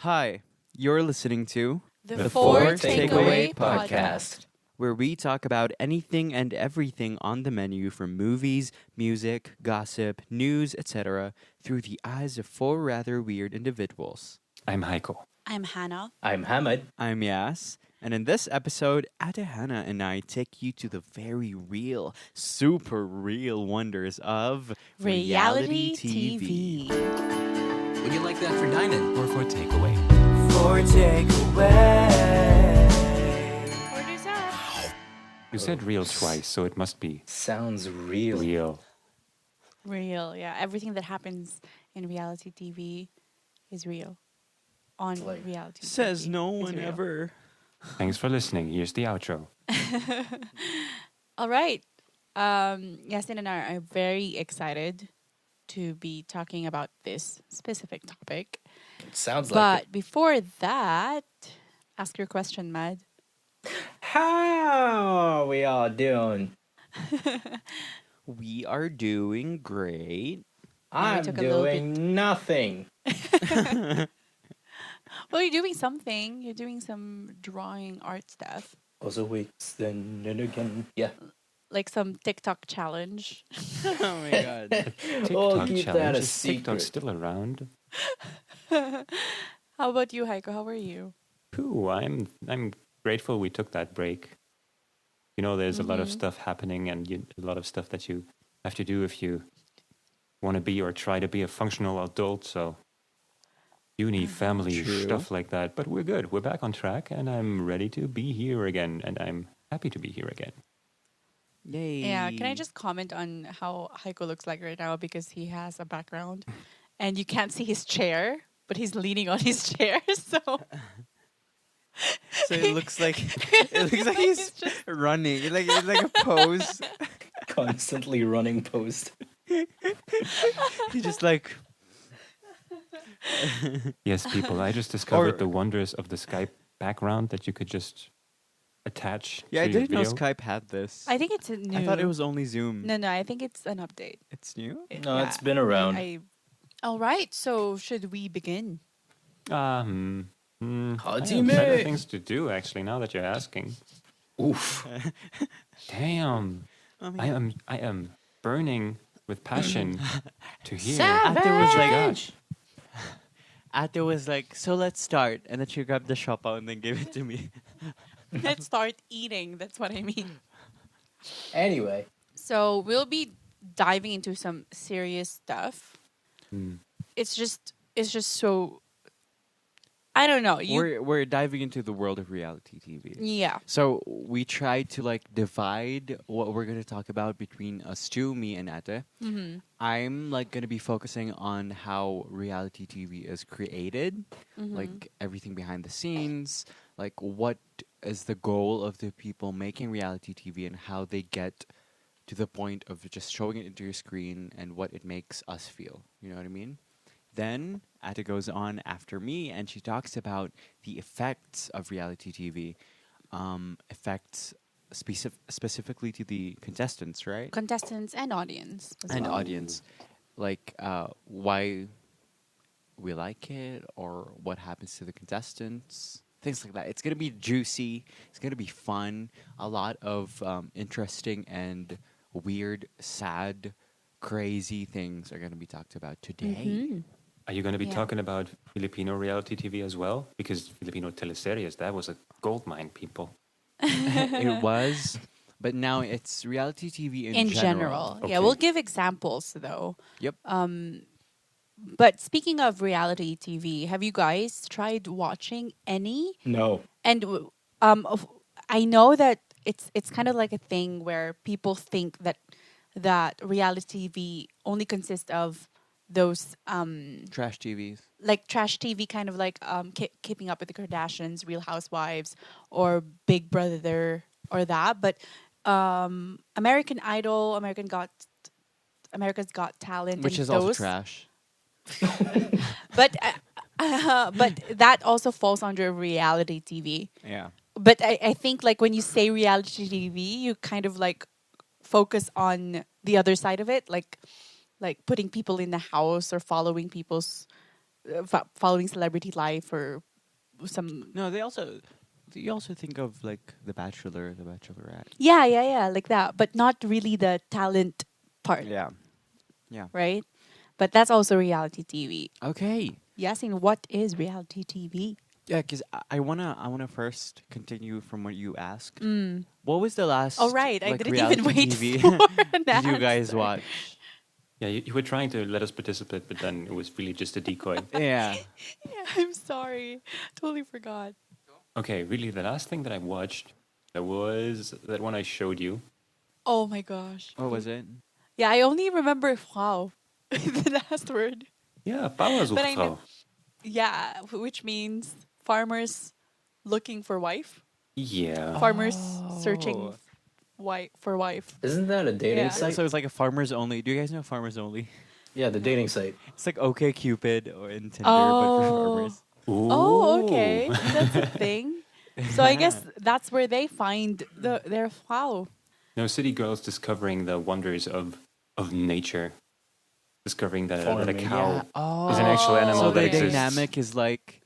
Hi, you're listening to The Four Takeaway Podcast. where we talk about anything and everything on the menu from movies, music, gossip, news, etc., through the eyes of four rather weird individuals. I'm Heiko. I'm Hanna. I'm Hamid. I'm Yas, and in this episode, Hanna and I take you to the very real, super real wonders of Reality TV. Would you like that for dining? Or for takeaway. For takeaway. What is that? You said real twice, so it must be Sounds real. real. Real, yeah. Everything that happens in reality TV is real. On Like, reality Says TV no is one real. ever. Thanks for listening. Here's the outro. All right. Yasin and I are very excited to be talking about this specific topic. It sounds like But before that, ask your question, Mad. it. How we all doing? We are doing great. I'm took a little doing nothing. Well, you're doing something. You're doing some drawing art stuff. Also weeks then and again. Yeah. Like some TikTok challenge. Oh my god. We'll TikTok keep challenge. that a Is TikTok secret. still around? How about you, Heiko? How are you? Ooh, I'm grateful we took that break. You know, there's a lot of stuff happening and a lot of stuff that you have to do if you want to be or try to be a functional adult. So uni, family, True. stuff like that. But we're good. We're back on track and I'm ready to be here again. And I'm happy to be here again. Yay. Yeah, can I just comment on how Heiko looks like right now because he has a background and you can't see his chair, but he's leaning on his chair, so So it looks like he's just running, like it's like a pose. Constantly running post. He's just like Yes, people, I just discovered Or- the wonders of the Skype background that you could just attach yeah. I to your didn't know video. Skype had this. I think it's new. I thought it was only Zoom. No, I think it's an update. It's new. No, it's been around. All right, so should we begin? How I do have you better make? things to do, actually, now that you're asking. Oof. Damn. I mean, I am burning with passion to hear. Ate was like, Gosh. Ate was like, so let's start, and then she grabbed the shopao and then gave it to me. Let's start eating. That's what I mean. Anyway. So we'll be diving into some serious stuff. Hmm. It's just so. I don't know. We're diving into the world of reality TV. Yeah. So we tried to like divide what we're gonna talk about between us two, me and Ate. Mm-hmm. I'm like gonna be focusing on how reality TV is created, Mm-hmm. like everything behind the scenes, like what is the goal of the people making reality TV and how they get to the point of just showing it into your screen and what it makes us feel. You know what I mean? Then Ata goes on after me and she talks about the effects of reality TV, effects specifically to the contestants, right? Contestants and audience. as And well. audience, like why we like it or what happens to the contestants, things like that. It's gonna be juicy. It's gonna be fun. A lot of interesting and weird, sad, crazy things are gonna be talked about today. Mhm. Are you going to be Yeah. talking about Filipino reality TV as well? Because Filipino teleseries, that was a gold mine, people. It was, but now it's reality TV in, In general. Yeah, Okay. we'll give examples though. Yep. But speaking of reality TV, have you guys tried watching any? No. And I know that it's kind of like a thing where people think that reality TV only consists of those Trash TVs. like trash TV, kind of like Keeping Up with the Kardashians, Real Housewives, or Big Brother, or that. But American Idol, America's Got Talent, Which and is also those. trash. But but that also falls under reality TV. Yeah. But I think like when you say reality TV, you kind of like focus on the other side of it, like putting people in the house or following people's following celebrity life or some. No, they also. You also think of like The Bachelor, The Bachelorette. Yeah, like that, but not really the talent part, Yeah. Yeah. right? But that's also reality TV. Okay. Yasin, what is reality TV? Yeah, because I wanna first continue from what you asked. Mm. What was the last Oh, right. I like didn't reality even wait TV for an did you guys answer. watch? Yeah, you were trying to let us participate, but then it was really just a decoy. Yeah. Yeah, I'm sorry. Totally forgot. Okay, really, the last thing that I watched that was that one I showed you. Oh my gosh. What was it? Yeah, I only remember wow, the last word. Yeah, But I know, Bauersuchtfrau. yeah, which means farmers looking for wife, Yeah. farmers searching Oh. wife for wife. Isn't that a dating Yeah. site? So it's like a Farmers Only. Do you guys know Farmers Only? Yeah, the dating site. It's like OK Cupid or in Tinder, but for Oh. farmers. Oh, okay, Ooh. that's a thing. So I guess that's where they find their wow. No, city girls discovering the wonders of nature, discovering that a Farming. cow Yeah. Oh. is an actual animal So that the exists. dynamic is like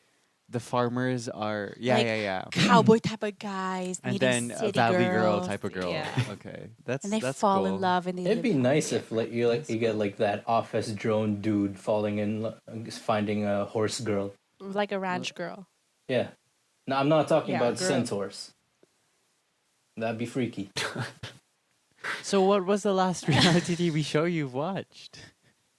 the farmers are Like, yeah. Cowboy type of guys, And meeting then a city Valley Girl girls. type of girl. Yeah. Okay. That's And they that's fall cool. in love and they It'd be live nice happily. if you get like that office drone dude falling in, finding a horse girl. Like a ranch girl. Yeah. No, I'm not talking Yeah, about girl. centaurs. That'd be freaky. So what was the last reality TV show you've watched?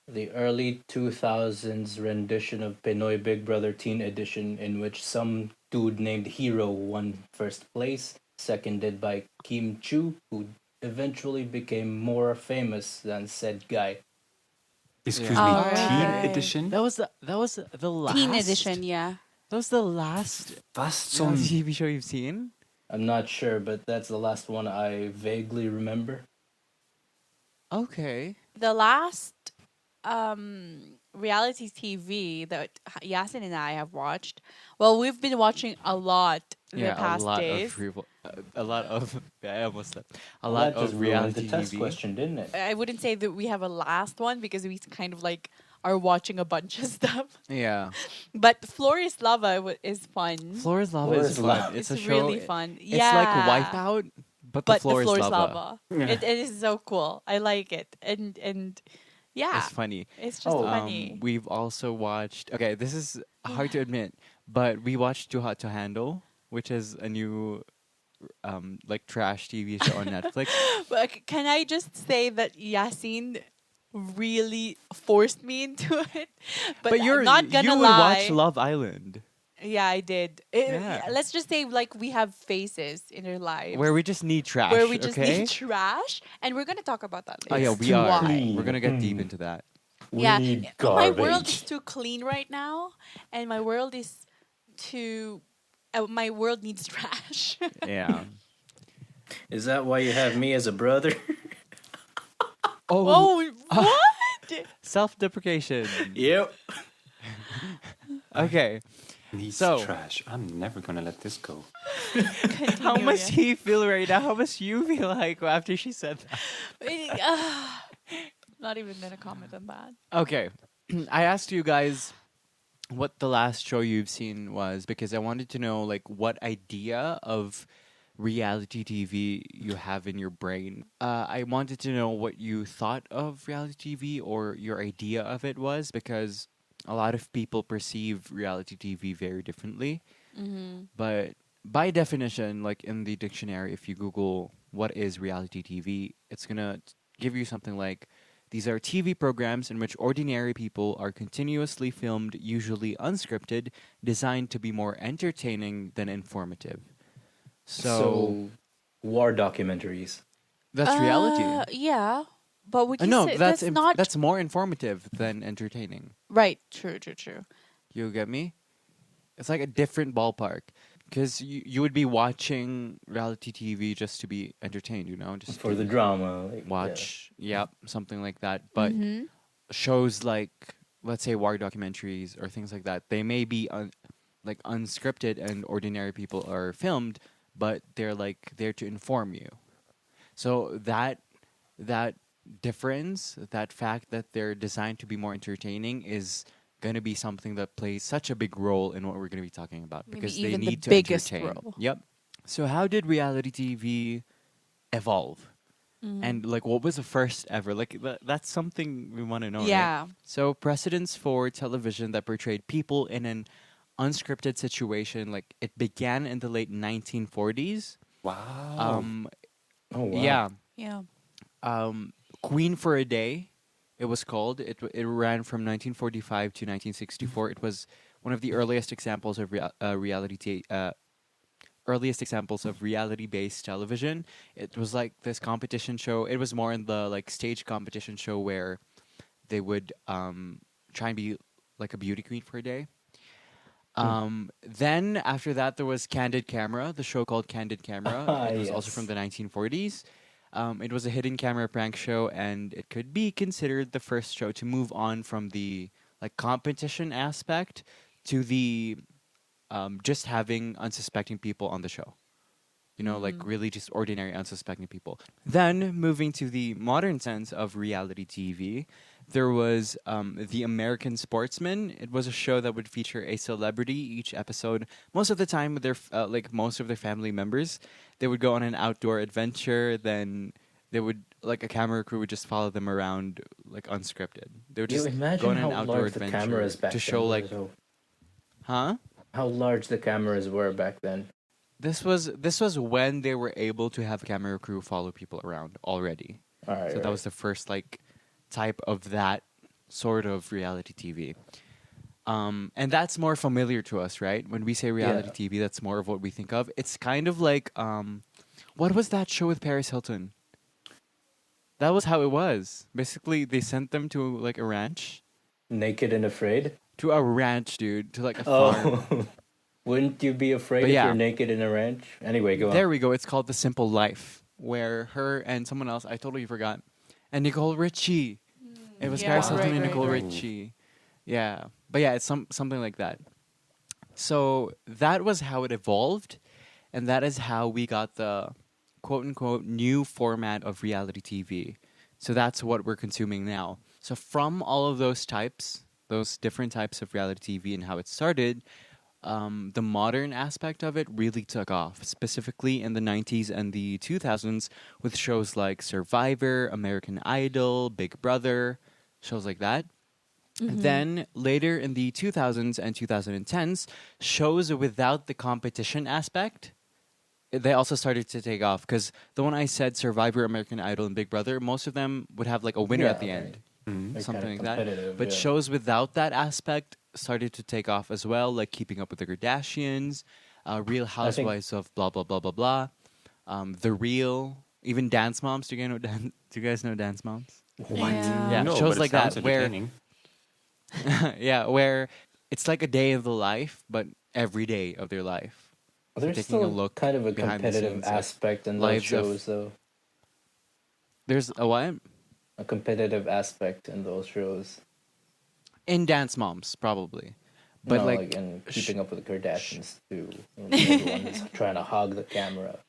The early 2000s rendition of Pinoy Big Brother Teen Edition, in which some dude named Hero won first place, seconded by Kim Chu, who eventually became more famous than said guy. Excuse Yeah. me, Alright. teen edition? That was the last Teen edition, yeah. That was the last Was reality TV show you've seen? I'm not sure, but that's the last one I vaguely remember. Okay. The last reality TV that Yasin and I have watched. Well, we've been watching a lot the past a lot days. of a lot of I almost said a Well, lot that just of ruined reality the test TV. question, didn't it? I wouldn't say that we have a last one because we kind of like are watching a bunch of stuff. Yeah. But Flores Lava is fun. Floor is Lava Floor is is fun. Lava. It's It's a show. really fun. It's Yeah. like Wipeout, but the floor is lava. It is so cool. I like it. And yeah, It's funny. it's just Oh, funny. We've also watched. Okay, this is hard to admit, but we watched Too Hot to Handle, which is a new, like trash TV show on Netflix. But can I just say that Yasin really forced me into it? But you're I'm not gonna you would lie. watch Love Island, Yeah, I did. Yeah. Let's just say like we have phases in our lives where we just need trash. where we just okay? need trash, and we're gonna talk about that Oh later. yeah, It's we too are. clean. We're gonna get deep Mm. into that. We Yeah, need my world garbage. is too clean right now, and my world is too. My world needs trash. Yeah. Is that why you have me as a brother? Oh, what? Self-deprecation. Yep. Okay. Needs So- trash. I'm never gonna let this go. How Continue, must yeah. he feel right now? How must you feel like after she said that? Not even gonna comment on that. Okay. I asked you guys what the last show you've seen was because I wanted to know like what idea of reality TV you have in your brain. I wanted to know what you thought of reality TV or your idea of it was because a lot of people perceive reality TV very differently. But by definition, like in the dictionary, if you Google what is reality TV, it's gonna give you something like these are TV programs in which ordinary people are continuously filmed, usually unscripted, designed to be more entertaining than informative. So, war documentaries. that's reality. Yeah, but would you No, say that's not that's more informative than entertaining. right? True. You get me? It's like a different ballpark. Because you would be watching reality TV just to be entertained, you know? Just For to the drama. Like, watch, yep, something like that. But Mhm. shows like, let's say, war documentaries or things like that, they may be like unscripted and ordinary people are filmed, but they're like there to inform you. So that difference, that fact that they're designed to be more entertaining, is going to be something that plays such a big role in what we're going to be talking about Maybe because they even the need to biggest entertain. role. Yep. So how did reality TV evolve? And like what was the first ever? Like that's something we want to know, right? Yeah. So precedents for television that portrayed people in an unscripted situation, like it began in the late 1940s. Wow. Um, Oh wow. yeah, Yeah. Queen for a Day, it was called. It ran from 1945 to 1964. It was one of the earliest examples of earliest examples of reality-based television. It was like this competition show. It was more in the like stage competition show where they would try and be like a beauty queen for a day. Then after that, there was Candid Camera, the show called Candid Camera. It was also from Yes. the 1940s. It was a hidden camera prank show, and it could be considered the first show to move on from the like competition aspect to the just having unsuspecting people on the show. You know, like really just ordinary, unsuspecting people. Then moving to the modern sense of reality TV, there was The American Sportsman. It was a show that would feature a celebrity each episode. Most of the time, with their like most of their family members, they would go on an outdoor adventure. Then they would like a camera crew would just follow them around like unscripted. They would You just go imagine on how an outdoor large the adventure cameras back to then show were, like, though. huh? How large the cameras were back then. This was when they were able to have a camera crew follow people around already. All right. So that was the first like type of that sort of reality TV. And that's more familiar to us, right? When we say reality TV, that's more of what we think of. It's kind of like what was that show with Paris Hilton? That was how it was. Basically, they sent them to like a ranch. Naked and Afraid. To a ranch, dude. To like a farm. Oh, wouldn't you be afraid But if yeah. you're naked in a ranch? Anyway, go There on. we go. It's called The Simple Life, where her and someone else, I totally forgot, and Nicole Richie. It was Yeah, Paris Hilton right, and right, Nicole right. Richie. Yeah. But yeah, it's something like that. So that was how it evolved, and that is how we got the quote unquote new format of reality TV. So that's what we're consuming now. So from all of those types, those different types of reality TV and how it started, the modern aspect of it really took off, specifically in the 90s and the 2000s with shows like Survivor, American Idol, Big Brother, shows like that. Then later in the 2000s and 2010s, shows without the competition aspect, they also started to take off because the one I said, Survivor, American Idol, and Big Brother, most of them would have like a winner Yeah, at the right. end. They're Something kinda like that. competitive, But yeah. shows without that aspect started to take off as well, like Keeping Up with the Kardashians, Real Housewives of blah blah blah blah blah, The Real, even Dance Moms. Do you guys know Dance Moms? What? Yeah, no, shows but like it sounds that where entertaining. yeah, where it's like a day of the life, but every day of their life. There's taking a still look kind of a behind the competitive scenes of aspect in those lives of- shows, though. There's a what? A competitive aspect in those shows. In Dance Moms, probably. But No, like, in Keeping Up with the Kardashians too. When everyone is trying to hog the camera.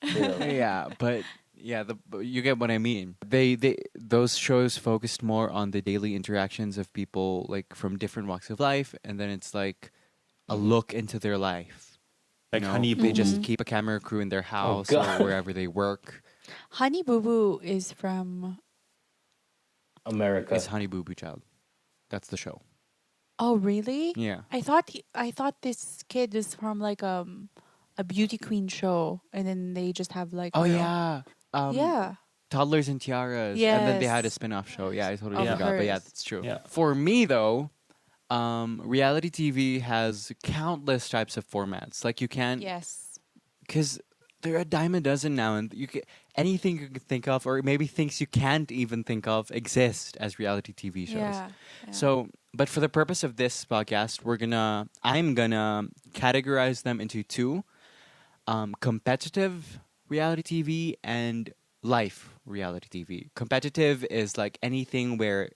Yeah. yeah, but yeah, but you get what I mean. Those shows focused more on the daily interactions of people like from different walks of life, and then it's like a look into their life. You Like know? Honey They Boo just Boo. keep a camera crew in their house God. or wherever they work. Honey Boo Boo is from. America. It's Honey Boo Boo Child. That's the show. Oh, really? Yeah. I thought this kid is from like a beauty queen show, and then they just have like. Oh their own- yeah. yeah. Toddlers and Tiaras. And then they had a Yes. spin-off show. Yeah, I totally Of forgot. But yeah, hers. that's true. Yeah. For me though, reality TV has countless types of formats. Like you can't Yes. because there are a dime a dozen now, and you can anything you can think of, or maybe things you can't even think of, exist as reality TV shows. Yeah. So, but for the purpose of this podcast, I'm gonna categorize them into two: competitive reality TV and life reality TV. Competitive is like anything where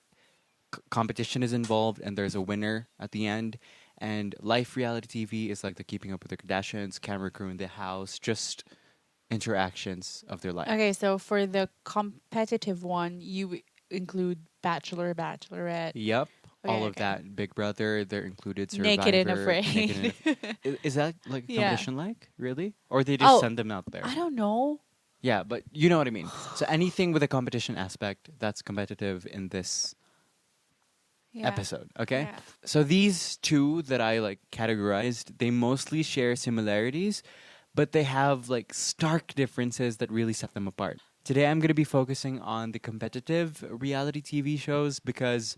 competition is involved and there's a winner at the end. And life reality TV is like the Keeping Up with the Kardashians, camera crew in the house, just interactions of their life. Okay, so for the competitive one, you include Bachelor, Bachelorette. Yep. all Okay, of okay. that. Big Brother, they're included. Survivor, Naked and Afraid. Naked and is that like Yeah. competition like really, or they just Oh, send them out there? I don't know. Yeah, but you know what I mean. So anything with a competition aspect that's competitive in this Yeah. episode, okay? Yeah. So these two that I like categorized, they mostly share similarities, but they have like stark differences that really set them apart. Today I'm going to be focusing on the competitive reality TV shows because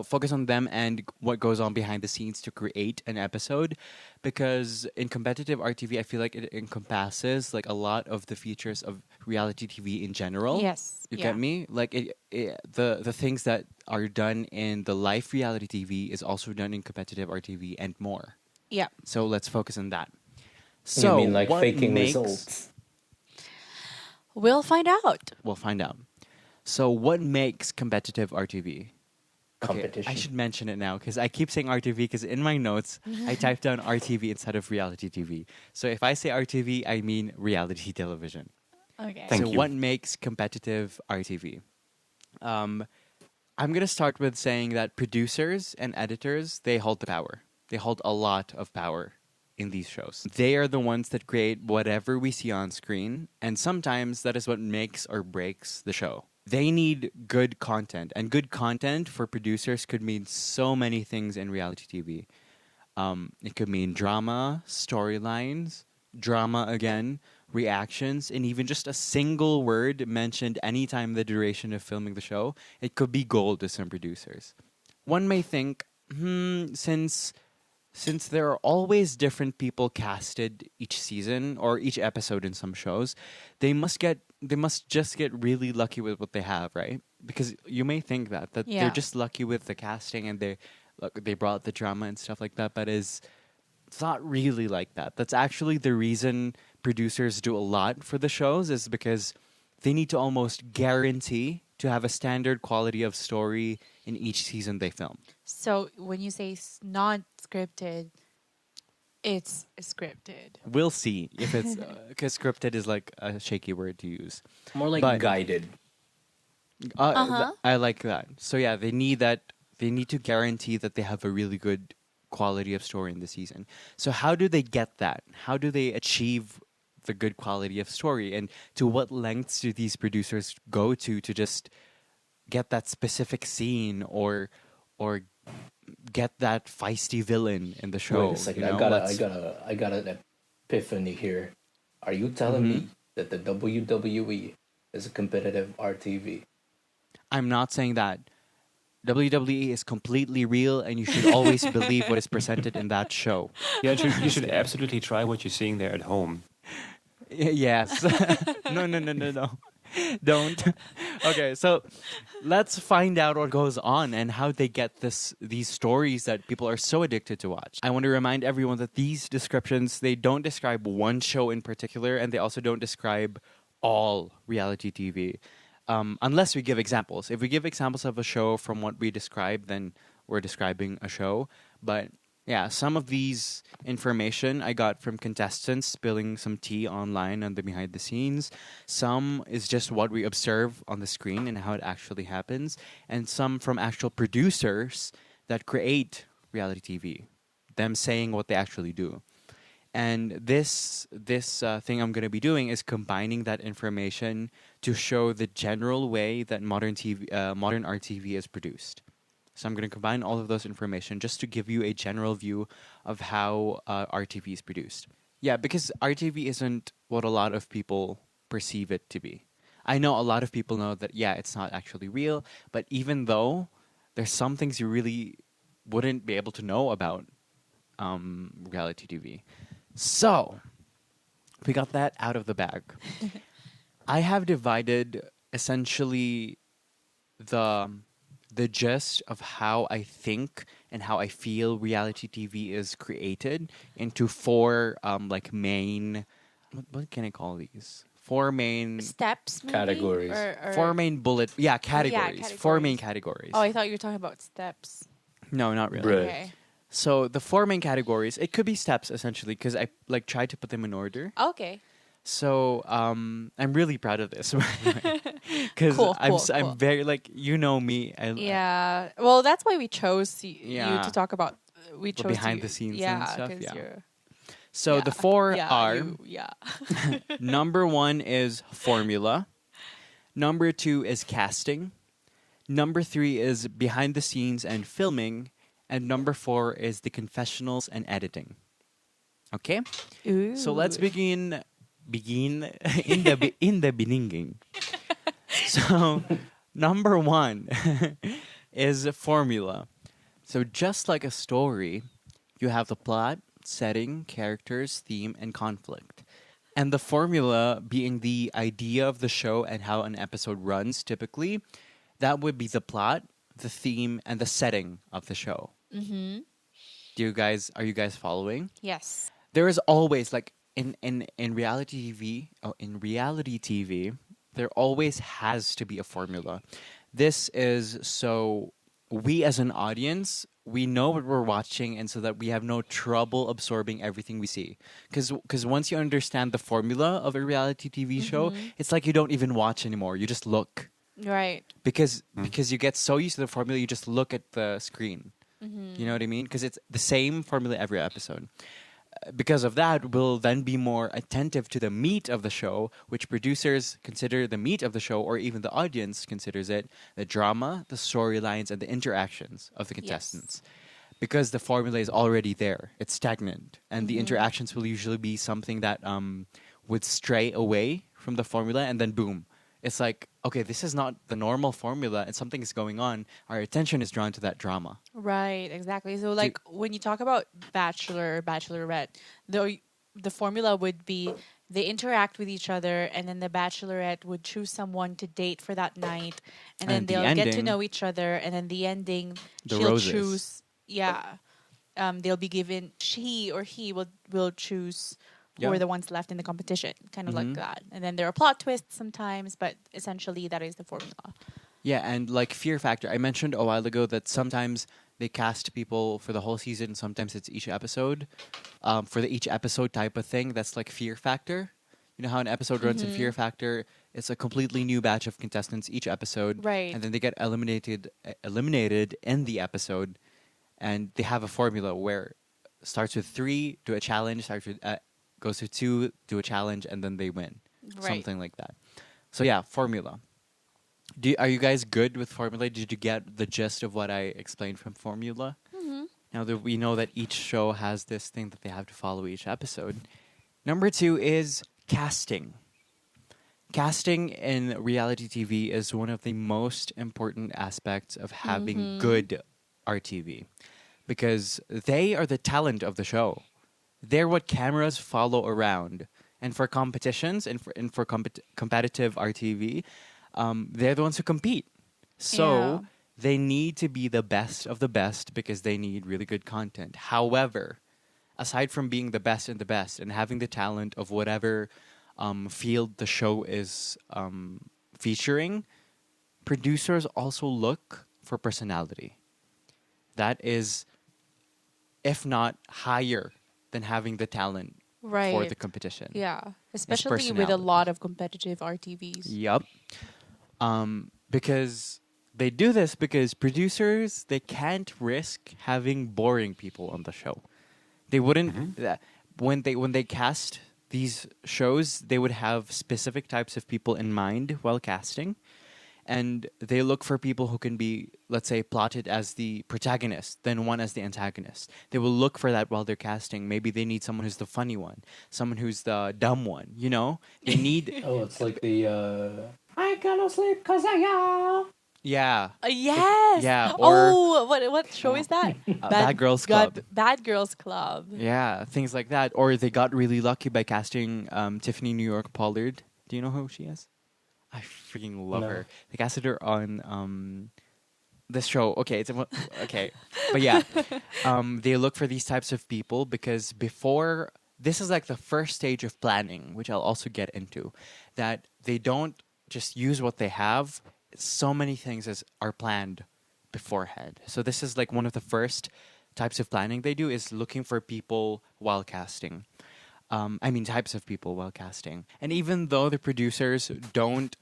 focus on them and what goes on behind the scenes to create an episode, because in competitive RTV I feel like it encompasses like a lot of the features of reality TV in general. Yes. You Yeah. get me? Like the things that are done in the live reality TV is also done in competitive RTV and more. Yeah. So let's focus on that. You So mean like what faking makes results? We'll find out. we'll find out. So what makes competitive RTV? Okay, Competition. I should mention it now because I keep saying RTV because in my notes I typed down RTV instead of reality TV. So if I say RTV, I mean reality television. Okay. Thank so you. what makes competitive RTV? I'm gonna start with saying that producers and editors, they hold the power. They hold a lot of power in these shows. They are the ones that create whatever we see on screen, and sometimes that is what makes or breaks the show. They need good content, and good content for producers could mean so many things in reality TV. It could mean drama, storylines, drama again, reactions, and even just a single word mentioned anytime the duration of filming the show. It could be gold to some producers. One may think, since there are always different people casted each season or each episode in some shows, they must just get really lucky with what they have, right? Because you may think that Yeah. they're just lucky with the casting and they brought the drama and stuff like that, but it's not really like that. That's actually the reason producers do a lot for the shows, is because they need to almost guarantee to have a standard quality of story in each season they film. So when you say not scripted, it's scripted. We'll see if it's because scripted is like a shaky word to use. More like But- guided. I like that. So yeah, they need that. They need to guarantee that they have a really good quality of story in the season. So how do they get that? How do they achieve the good quality of story? And to what lengths do these producers go to just get that specific scene or get that feisty villain in the show? Wait a second. you know? I got an epiphany here. Are you telling me that the WWE is a competitive RTV? I'm not saying that. WWE is completely real, and you should always believe what is presented in that show. Yeah, you should absolutely try what you're seeing there at home. Yes. No. Don't. Okay, so let's find out what goes on and how they get these stories that people are so addicted to watch. I want to remind everyone that these descriptions, they don't describe one show in particular, and they also don't describe all reality TV. Unless we give examples. If we give examples of a show from what we describe, then we're describing a show. But yeah, some of these information I got from contestants spilling some tea online on the behind the scenes. Some is just what we observe on the screen and how it actually happens. And some from actual producers that create reality TV. Them saying what they actually do. And this thing I'm going to be doing is combining that information to show the general way that modern RTV is produced. So I'm going to combine all of those information just to give you a general view of how RTV is produced. Yeah, because RTV isn't what a lot of people perceive it to be. I know a lot of people know that, yeah, it's not actually real, but even though there's some things you really wouldn't be able to know about reality TV. So, we got that out of the bag. I have divided essentially the gist of how I think and how I feel reality TV is created into four like main, what can I call these? Four main Steps, maybe? Categories. Or four main bullet categories. Four main categories. Oh, I thought you were talking about steps. No, not really. Bruh. Okay. So the four main categories, it could be steps essentially because I like tried to put them in order. Okay. So I'm really proud of this because Cool, I'm cool, I'm cool. very like me. Yeah. Well, that's why we chose you Yeah. to talk about. We The chose behind you. the scenes and Yeah, stuff. because Yeah. you're. So Yeah. the four Yeah. are You. Yeah. number one is formula. Number two is casting. Number three is behind the scenes and filming. And number four is the confessionals and editing. Okay? So let's Ooh. begin in the beginning. So number one is a formula. So just like a story, you have the plot, setting, characters, theme, and conflict. And the formula being the idea of the show and how an episode runs typically, that would be the plot, the theme, and the setting of the show. Mm-hmm. Are you guys following? Yes. There is always like in reality TV, there always has to be a formula. This is so we as an audience, we know what we're watching, and so that we have no trouble absorbing everything we see. Because once you understand the formula of a reality TV show, it's like you don't even watch anymore. You just look Right. because you get so used to the formula, you just look at the screen. You know what I mean? Because it's the same formula every episode. Because of that, we'll then be more attentive to the meat of the show, which producers consider the meat of the show, or even the audience considers it the drama, the storylines, and the interactions of the contestants. Because the formula is already there, it's stagnant, and the interactions will usually be something that would stray away from the formula, and then boom. It's like, okay, this is not the normal formula, and something is going on. Our attention is drawn to that drama. Right. Exactly. So, like, when you talk about Bachelor or Bachelorette, the formula would be they interact with each other, and then the Bachelorette would choose someone to date for that night, and then And the they'll get to ending- know each other, and then the ending, The she'll roses. choose. Yeah. They'll be given. She or he will choose who Yeah. are the ones left in the competition, kind of like Mhm. that. And then there are plot twists sometimes, but essentially that is the formula. Yeah, and like Fear Factor, I mentioned a while ago that sometimes they cast people for the whole season. Sometimes it's each episode. For the each episode type of thing, that's like Fear Factor. You know how an episode runs in Fear Factor? It's a completely new batch of contestants each episode, Right. and then they get eliminated in the episode, and they have a formula where starts with 3, do a challenge, goes to 2, do a challenge, and then they win. Right. Something like that. So yeah, formula. Are you guys good with formula? Did you get the gist of what I explained from formula? Now that we know that each show has this thing that they have to follow each episode. Number 2 is casting. Casting in reality TV is one of the most important aspects of having good RTV because they are the talent of the show. They're what cameras follow around. And for competitions and for competitive RTV, they're the ones who compete. So Yeah. they need to be the best of the best because they need really good content. However, aside from being the best and having the talent of whatever field the show is featuring, producers also look for personality. That is, if not higher than having the talent for Right. the competition. Yeah, especially with a personality. lot of competitive RTVs. Yup. Because they do this because producers, they can't risk having boring people on the show. They wouldn't when they cast these shows, they would have specific types of people in mind while casting. And they look for people who can be, let's say, plotted as the protagonist, then one as the antagonist. They will look for that while they're casting. Maybe they need someone who's the funny one, someone who's the dumb one, you know? They need... Oh, it's like the I cannot sleep 'cause I yaw. Yeah. Yes. Yeah, or- oh, what show is that? Bad Girls Club. Bad Girls Club. Yeah, things like that. Or they got really lucky by casting Tiffany New York Pollard. Do you know who she is? I freaking love No. her. They casted her on this show. Okay, okay, but yeah, they look for these types of people because before this is like the first stage of planning, which I'll also get into. That they don't just use what they have. So many things are planned beforehand. So this is like one of the first types of planning they do is looking for people while casting. types of people while casting. And even though the producers don't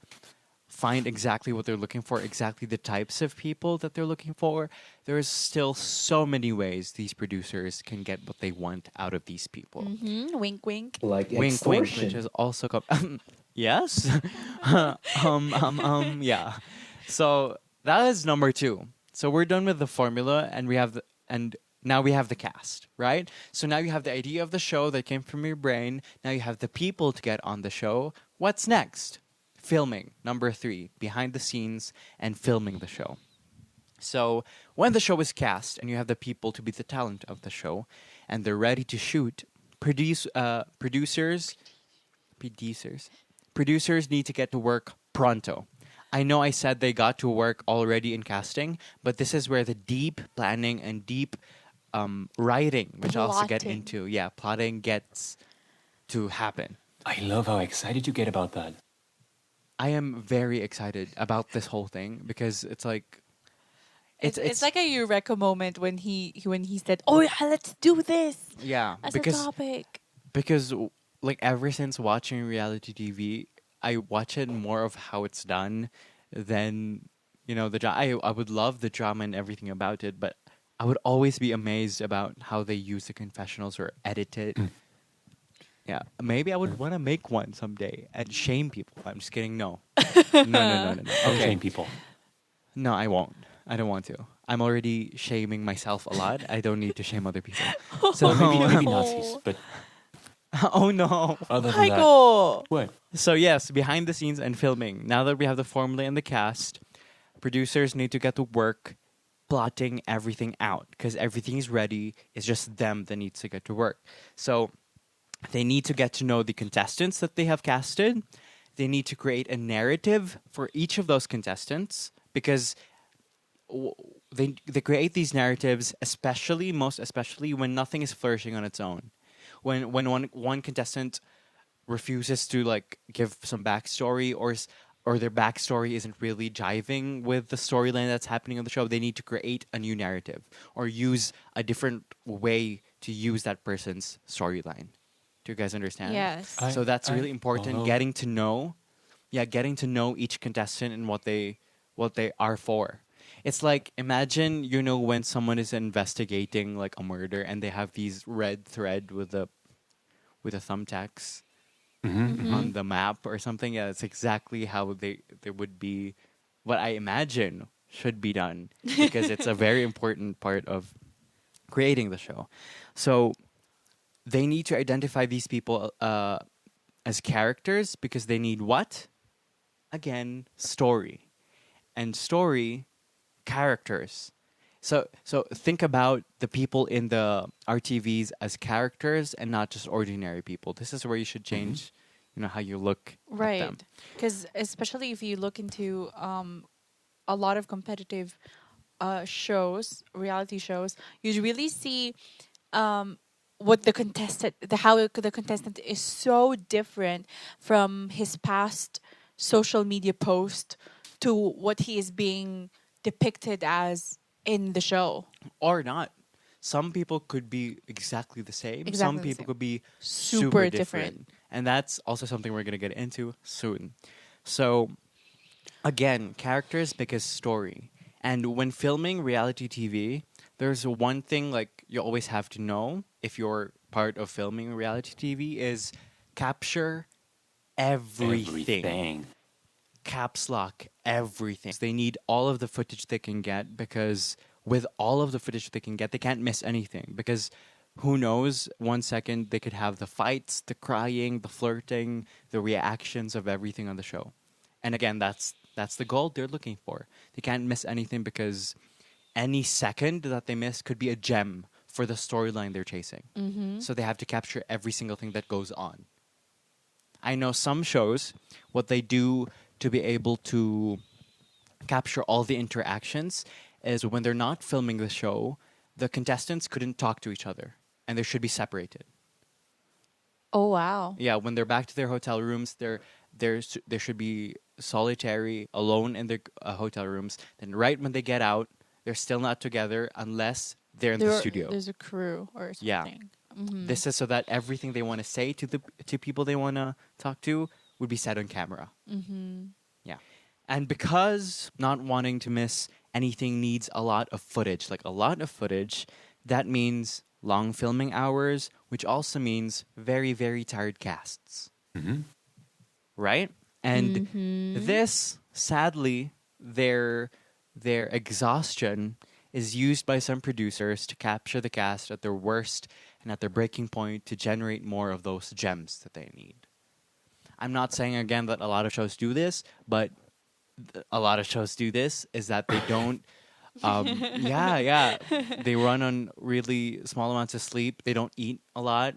find exactly what they're looking for, exactly the types of people that they're looking for, there's still so many ways these producers can get what they want out of these people. Wink, wink. Like Wink, wink, which extortion. is also yes. Yeah. So that is number 2. So we're done with the formula, and now we have the cast, right? So now you have the idea of the show that came from your brain. Now you have the people to get on the show. What's next? Filming. Number 3, behind the scenes and filming the show. So when the show is cast and you have the people to be the talent of the show and they're ready to shoot, producers need to get to work pronto. I know I said they got to work already in casting, but this is where the deep planning and deep writing, which I'll also get Plotting. into, plotting gets to happen. I love how excited you get about that. I am very excited about this whole thing because it's like It's like a eureka moment when he said, "Oh yeah, let's do this as a topic." because like ever since watching reality TV, I watch it more of how it's done than the drama. I would love the drama and everything about it, but I would always be amazed about how they use the confessionals or edit it. Yeah, maybe I would want to make one someday and shame people. I'm just kidding. No, no. Okay. Shame people. No, I won't. I don't want to. I'm already shaming myself a lot. I don't need to shame other people. So Maybe Nazis, but oh no. other than that, Aiko. what? So yes, behind the scenes and filming. Now that we have the formula and the cast, producers need to get to work plotting everything out because everything is ready. It's just them that needs to get to work. So they need to get to know the contestants that they have casted. They need to create a narrative for each of those contestants because they create these narratives, most especially when nothing is flourishing on its own. When one contestant refuses to like give some backstory or their backstory isn't really jiving with the storyline that's happening on the show, they need to create a new narrative or use a different way to use that person's storyline. Do you guys understand? Yes. So that's really important. follow. Getting to know each contestant and what they are for. It's like imagine when someone is investigating like a murder and they have these red thread with the thumbtacks on the map or something. Yeah, it's exactly how they would be. What I imagine should be done because it's a very important part of creating the show. So they need to identify these people as characters because they need what? Again, story. And story, characters. So think about the people in the RTVs as characters and not just ordinary people. This is where you should change, how you look at Right. them. Because especially if you look into a lot of competitive shows, reality shows, you really see what how the contestant is so different from his past social media post to what he is being depicted as in the show. Or not. Some people could be exactly the same. Exactly Some the people same. could be Super super different. different. And that's also something we're going to get into soon. So, again, characters because story. And when filming reality TV, there's one thing like you always have to know if you're part of filming reality TV is capture everything. Caps lock everything. They need all of the footage they can get because with all of the footage they can get, they can't miss anything because who knows, 1 second they could have the fights, the crying, the flirting, the reactions of everything on the show. And again, that's the goal they're looking for. They can't miss anything because any second that they miss could be a gem for the storyline they're chasing. So they have to capture every single thing that goes on. I know some shows, what they do to be able to capture all the interactions is when they're not filming the show, the contestants couldn't talk to each other and they should be separated. Oh wow. Yeah, when they're back to their hotel rooms, they should be solitary, alone in their hotel rooms. Then right when they get out, they're still not together unless they're in the studio. There's a crew or Yeah. something. This is so that everything they want to say to people they want to talk to would be said on camera. Yeah. And because not wanting to miss anything needs a lot of footage, that means long filming hours, which also means very, very tired casts. Mm-hmm. Right? And this, sadly, their exhaustion is used by some producers to capture the cast at their worst and at their breaking point to generate more of those gems that they need. I'm not saying again that a lot of shows do this, but a lot of shows do this is that they don't they run on really small amounts of sleep. They don't eat a lot.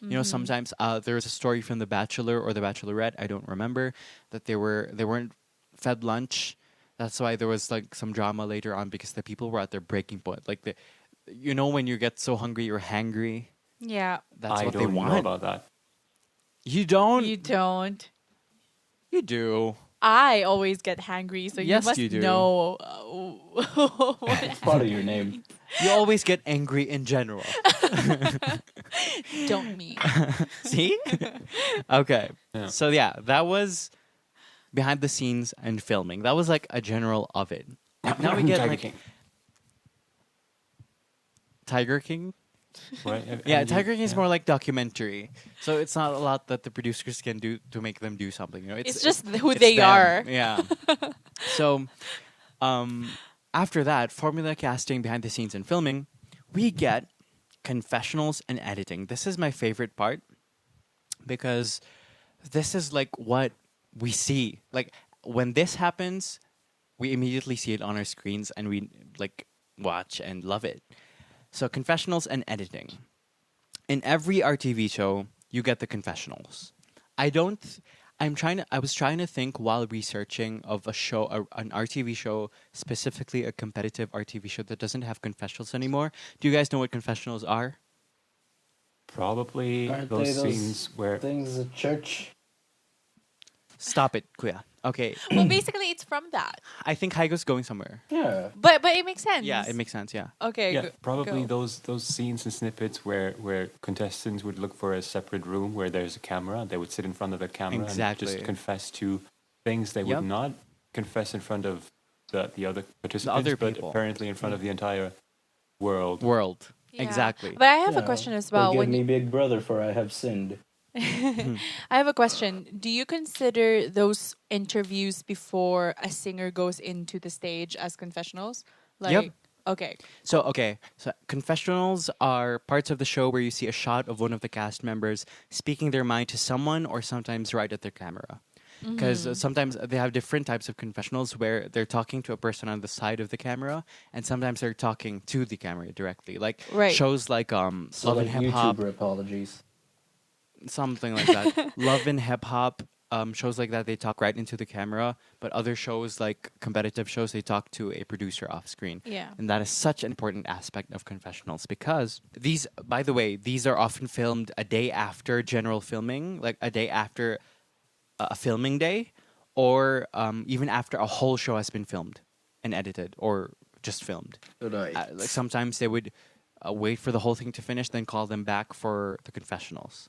You know, sometimes there was a story from The Bachelor or The Bachelorette, I don't remember, that they weren't fed lunch. That's why there was like some drama later on because the people were at their breaking point. Like when you get so hungry you're hangry. Yeah. That's I what they don't know want. about that. You don't. You don't. You do. I always get hangry, so Yes, you must you do. know. It's part of your name. You always get angry in general. Don't me. See? Okay. Yeah. So yeah, that was behind the scenes and filming. That was like a general of it. Now we get Tiger like King, Tiger King. right? Yeah, Tiger King is more like documentary. So it's not a lot that the producers can do to make them do something. You know, It's just who it's they them. are. Yeah. So, after that, formula casting, behind the scenes, and filming, we get confessionals and editing. This is my favorite part because this is like what we see. Like when this happens, we immediately see it on our screens and we like watch and love it. So confessionals and editing. In every RTV show, you get the confessionals. I was trying to think while researching of a show, an RTV show, specifically a competitive RTV show that doesn't have confessionals anymore. Do you guys know what confessionals are? Probably Aren't those they those scenes where things at church? Stop it, Kuya. Okay, Well, basically, it's from that. I think Haigo's going somewhere. Yeah. But it makes sense. Yeah, it makes sense, yeah. Okay. yeah, probably go. those scenes and snippets where contestants would look for a separate room where there's a camera. They would sit in front of the camera Exactly. and just confess to things they Yep. would not confess in front of the other participants, other but people. apparently in front of the entire world. World. Yeah. Exactly. But I have a Yeah. question as well. Forgive When me, you, big brother, for I have sinned. Hmm. I have a question. Do you consider those interviews before a singer goes into the stage as confessionals? Like, Yep. Okay. So confessionals are parts of the show where you see a shot of one of the cast members speaking their mind to someone or sometimes right at their camera. Because sometimes they have different types of confessionals where they're talking to a person on the side of the camera, and sometimes they're talking to the camera directly. Like Right. shows like So Love like and Hip Hop, YouTuber apologies. something like that. Love and Hip Hop, shows like that they talk right into the camera, but other shows like competitive shows they talk to a producer off screen. Yeah. And that is such an important aspect of confessionals because these, by the way, these are often filmed a day after general filming, like a day after a filming day, or even after a whole show has been filmed and edited or just filmed. Right. Like sometimes they would wait for the whole thing to finish, then call them back for the confessionals.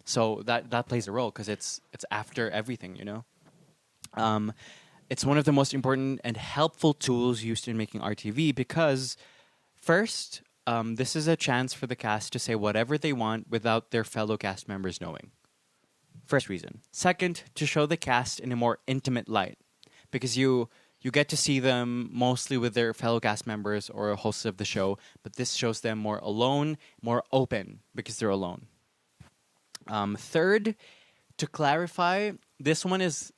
So that plays a role because it's after everything, you know. It's one of the most important and helpful tools used in making RTV because, first, this is a chance for the cast to say whatever they want without their fellow cast members knowing. First reason. Second, to show the cast in a more intimate light because you get to see them mostly with their fellow cast members or hosts of the show, but this shows them more alone, more open because they're alone. Third, to clarify, this one is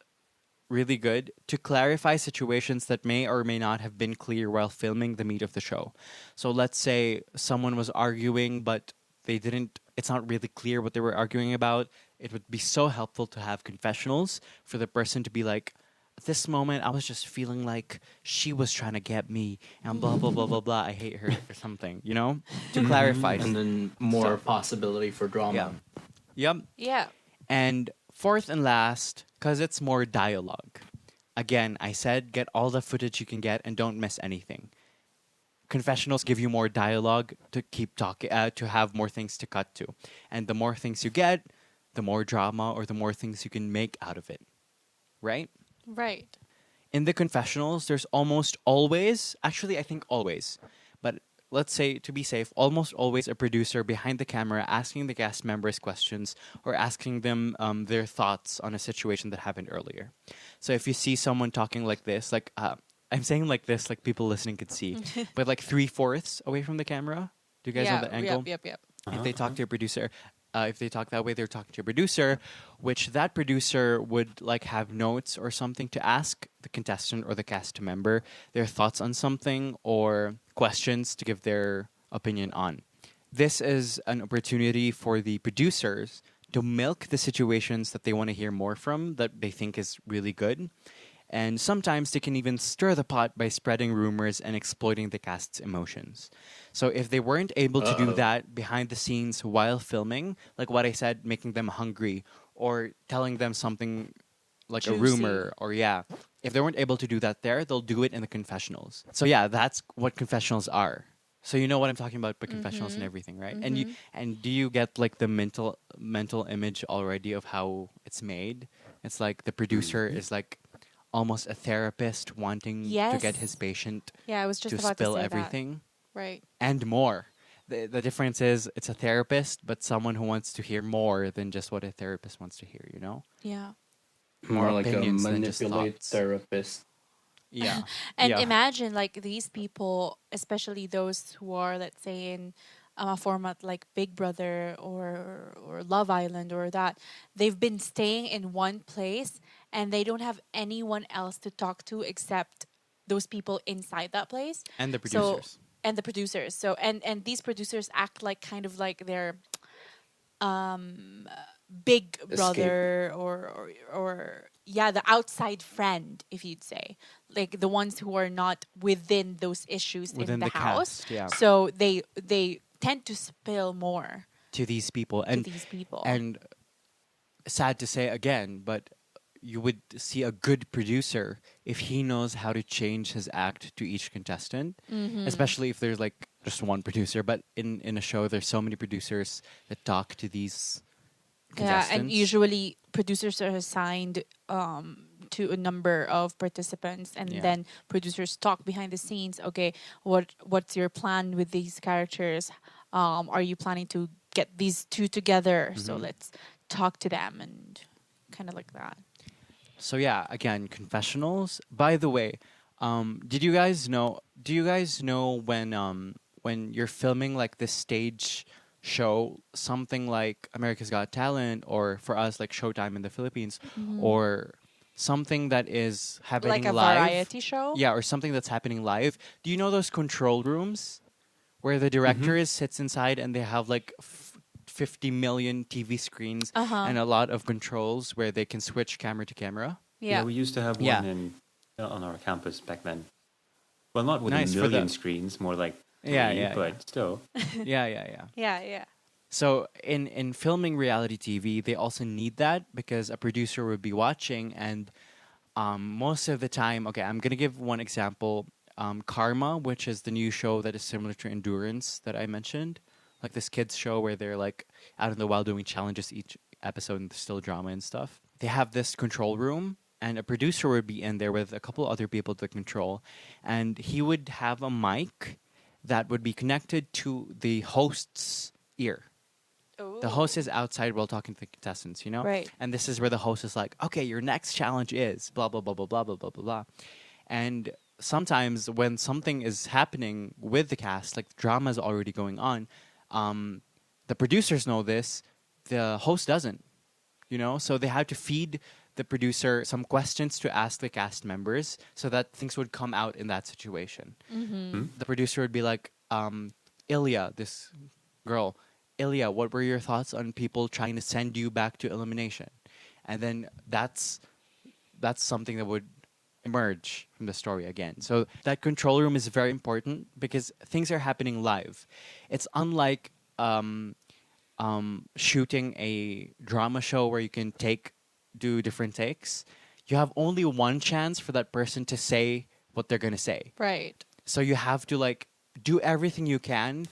really good, to clarify situations that may or may not have been clear while filming the meat of the show. So let's say someone was arguing, but it's not really clear what they were arguing about. It would be so helpful to have confessionals for the person to be like, at this moment, I was just feeling like she was trying to get me and blah, blah, blah, blah, blah. I hate her or something, you know? To clarify. And then more possibility for drama. Yeah. Yep. Yeah. And fourth and last, because it's more dialogue. Again, I said get all the footage you can get and don't miss anything. confessionals give you more dialogue to keep talking, to have more things to cut to, and the more things you get, the more drama or the more things you can make out of it, right? Right. In the confessionals, there's almost always, actually, I think always, but let's say to be safe, almost always a producer behind the camera asking the cast members questions or asking them their thoughts on a situation that happened earlier. So if you see someone talking like this, like I'm saying like this, like people listening could see, but like 3/4 away from the camera. Do you guys know that angle? Yep. If they talk to a producer, if they talk that way, they're talking to a producer, which that producer would like have notes or something to ask the contestant or the cast member their thoughts on something or questions to give their opinion on. This is an opportunity for the producers to milk the situations that they want to hear more from, that they think is really good. And sometimes they can even stir the pot by spreading rumors and exploiting the cast's emotions. So if they weren't able to do that behind the scenes while filming, like what I said, making them hungry or telling them something like a Juicy. rumor or if they weren't able to do that there, they'll do it in the confessionals. So yeah, that's what confessionals are. So you know what I'm talking about by confessionals and everything, right? And do you get like the mental image already of how it's made? It's like the producer is like almost a therapist wanting to get his patient Yeah, I was just to about spill to say everything that. Right. and more. The difference is it's a therapist, but someone who wants to hear more than just what a therapist wants to hear, you know? Yeah. More like a opinions than just manipulate thoughts. therapist. Yeah. And yeah. imagine like these people, especially those who are, let's say, in a format like Big Brother or Love Island or that, they've been staying in one place and they don't have anyone else to talk to except those people inside that place. And the So producers. and the producers. So and these producers act like kind of like they're big brother or yeah, the outside friend, if you'd say, like the ones who are not within those issues Within in the, the house. cast, yeah. So they tend to spill more To these people. And to these people. and sad to say again, but you would see a good producer if he knows how to change his act to each contestant, especially if there's like just one producer. But in a show, there's so many producers that talk to these contestants. Yeah, and usually producers are assigned to a number of participants, and Yeah. then producers talk behind the scenes. Okay, what's your plan with these characters? Are you planning to get these two together? So let's talk to them and kind of like that. So yeah, again, confessionals. By the way, did you guys know? Do you guys know when you're filming like this stage show, something like America's Got Talent, or for us like Showtime in the Philippines, or something that is happening Like a live? variety show? Yeah, or something that's happening live. Do you know those control rooms where the director sits inside and they have like 50 million TV screens and a lot of controls where they can switch camera to camera? Yeah. We used to have Yeah. one on our campus back then. Well, not with Nice a for million the- screens, more like Yeah, three, yeah, but still. Yeah, yeah. Yeah. So in filming reality TV, they also need that because a producer would be watching, and most of the time, okay, I'm gonna give one example. Karma, which is the new show that is similar to Endurance that I mentioned, like this kids show where they're like out in the wild doing challenges each episode and there's still drama and stuff. They have this control room, and a producer would be in there with a couple other people to control, and he would have a mic that would be connected to the host's ear. The host is outside while talking to the contestants, you know? Right. And this is where the host is like, okay, your next challenge is blah, blah, blah, blah, blah, blah, blah, blah, blah. And sometimes when something is happening with the cast, like drama is already going on, the producers know this, the host doesn't, you know? So they have to feed the producer some questions to ask the cast members so that things would come out in that situation. The producer would be like, Ilya, this girl, Ilya, what were your thoughts on people trying to send you back to elimination? And then that's something that would emerge from the story again. So that control room is very important because things are happening live. It's unlike shooting a drama show where you can do different takes. You have only one chance for that person to say what they're gonna say. Right. So you have to like do everything you can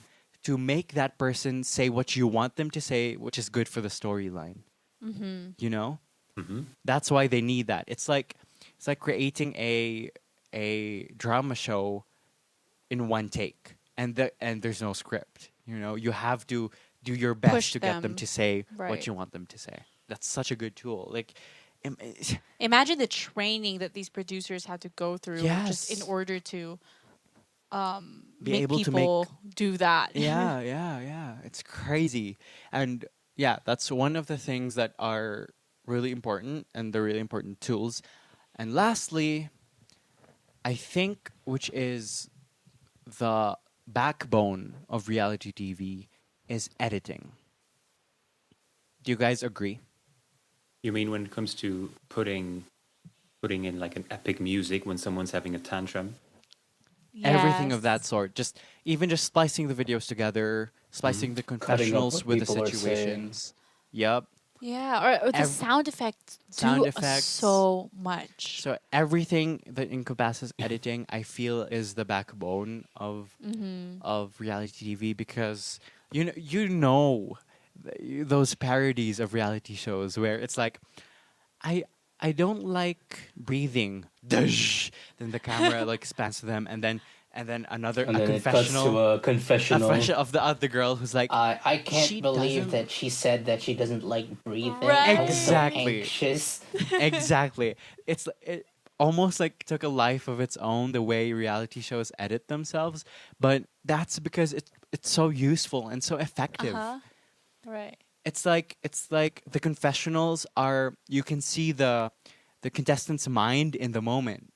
to make that person say what you want them to say, which is good for the storyline. You know, that's why they need that. It's like creating a drama show in one take, and there's no script. You know, you have to do your best Push to get them them. to say what Right. you want them to say. That's such a good tool. Like, im- Imagine the training that these producers had to go through just in Yes. order to Be make able to make people do that. yeah. It's crazy. And yeah, that's one of the things that are really important and the really important tools. And lastly, I think, which is the backbone of reality TV, is editing. Do you guys agree? You mean when it comes to putting in like an epic music when someone's having a tantrum? Everything of that Yes. sort. Just even just splicing the videos together, splicing the Cutting up confessionals what with the people are saying. situations. Yep. Yeah, or the Ev- sound effects sound do effects. so much. So everything that encompasses editing, I feel, is the backbone of reality TV, because you know those parodies of reality shows where it's like, I don't like breathing. Dush. Then the camera like expands to them, and then another And a then it cuts confessional, to a confessional. confession of the other girl who's like, I can't She believe doesn't- that she said that she doesn't like breathing. Right. I was so Exactly. anxious. exactly. It almost like took a life of its own, the way reality shows edit themselves, but that's because it's so useful and so effective. Right. It's like the confessionals are, you can see the contestant's mind in the moment.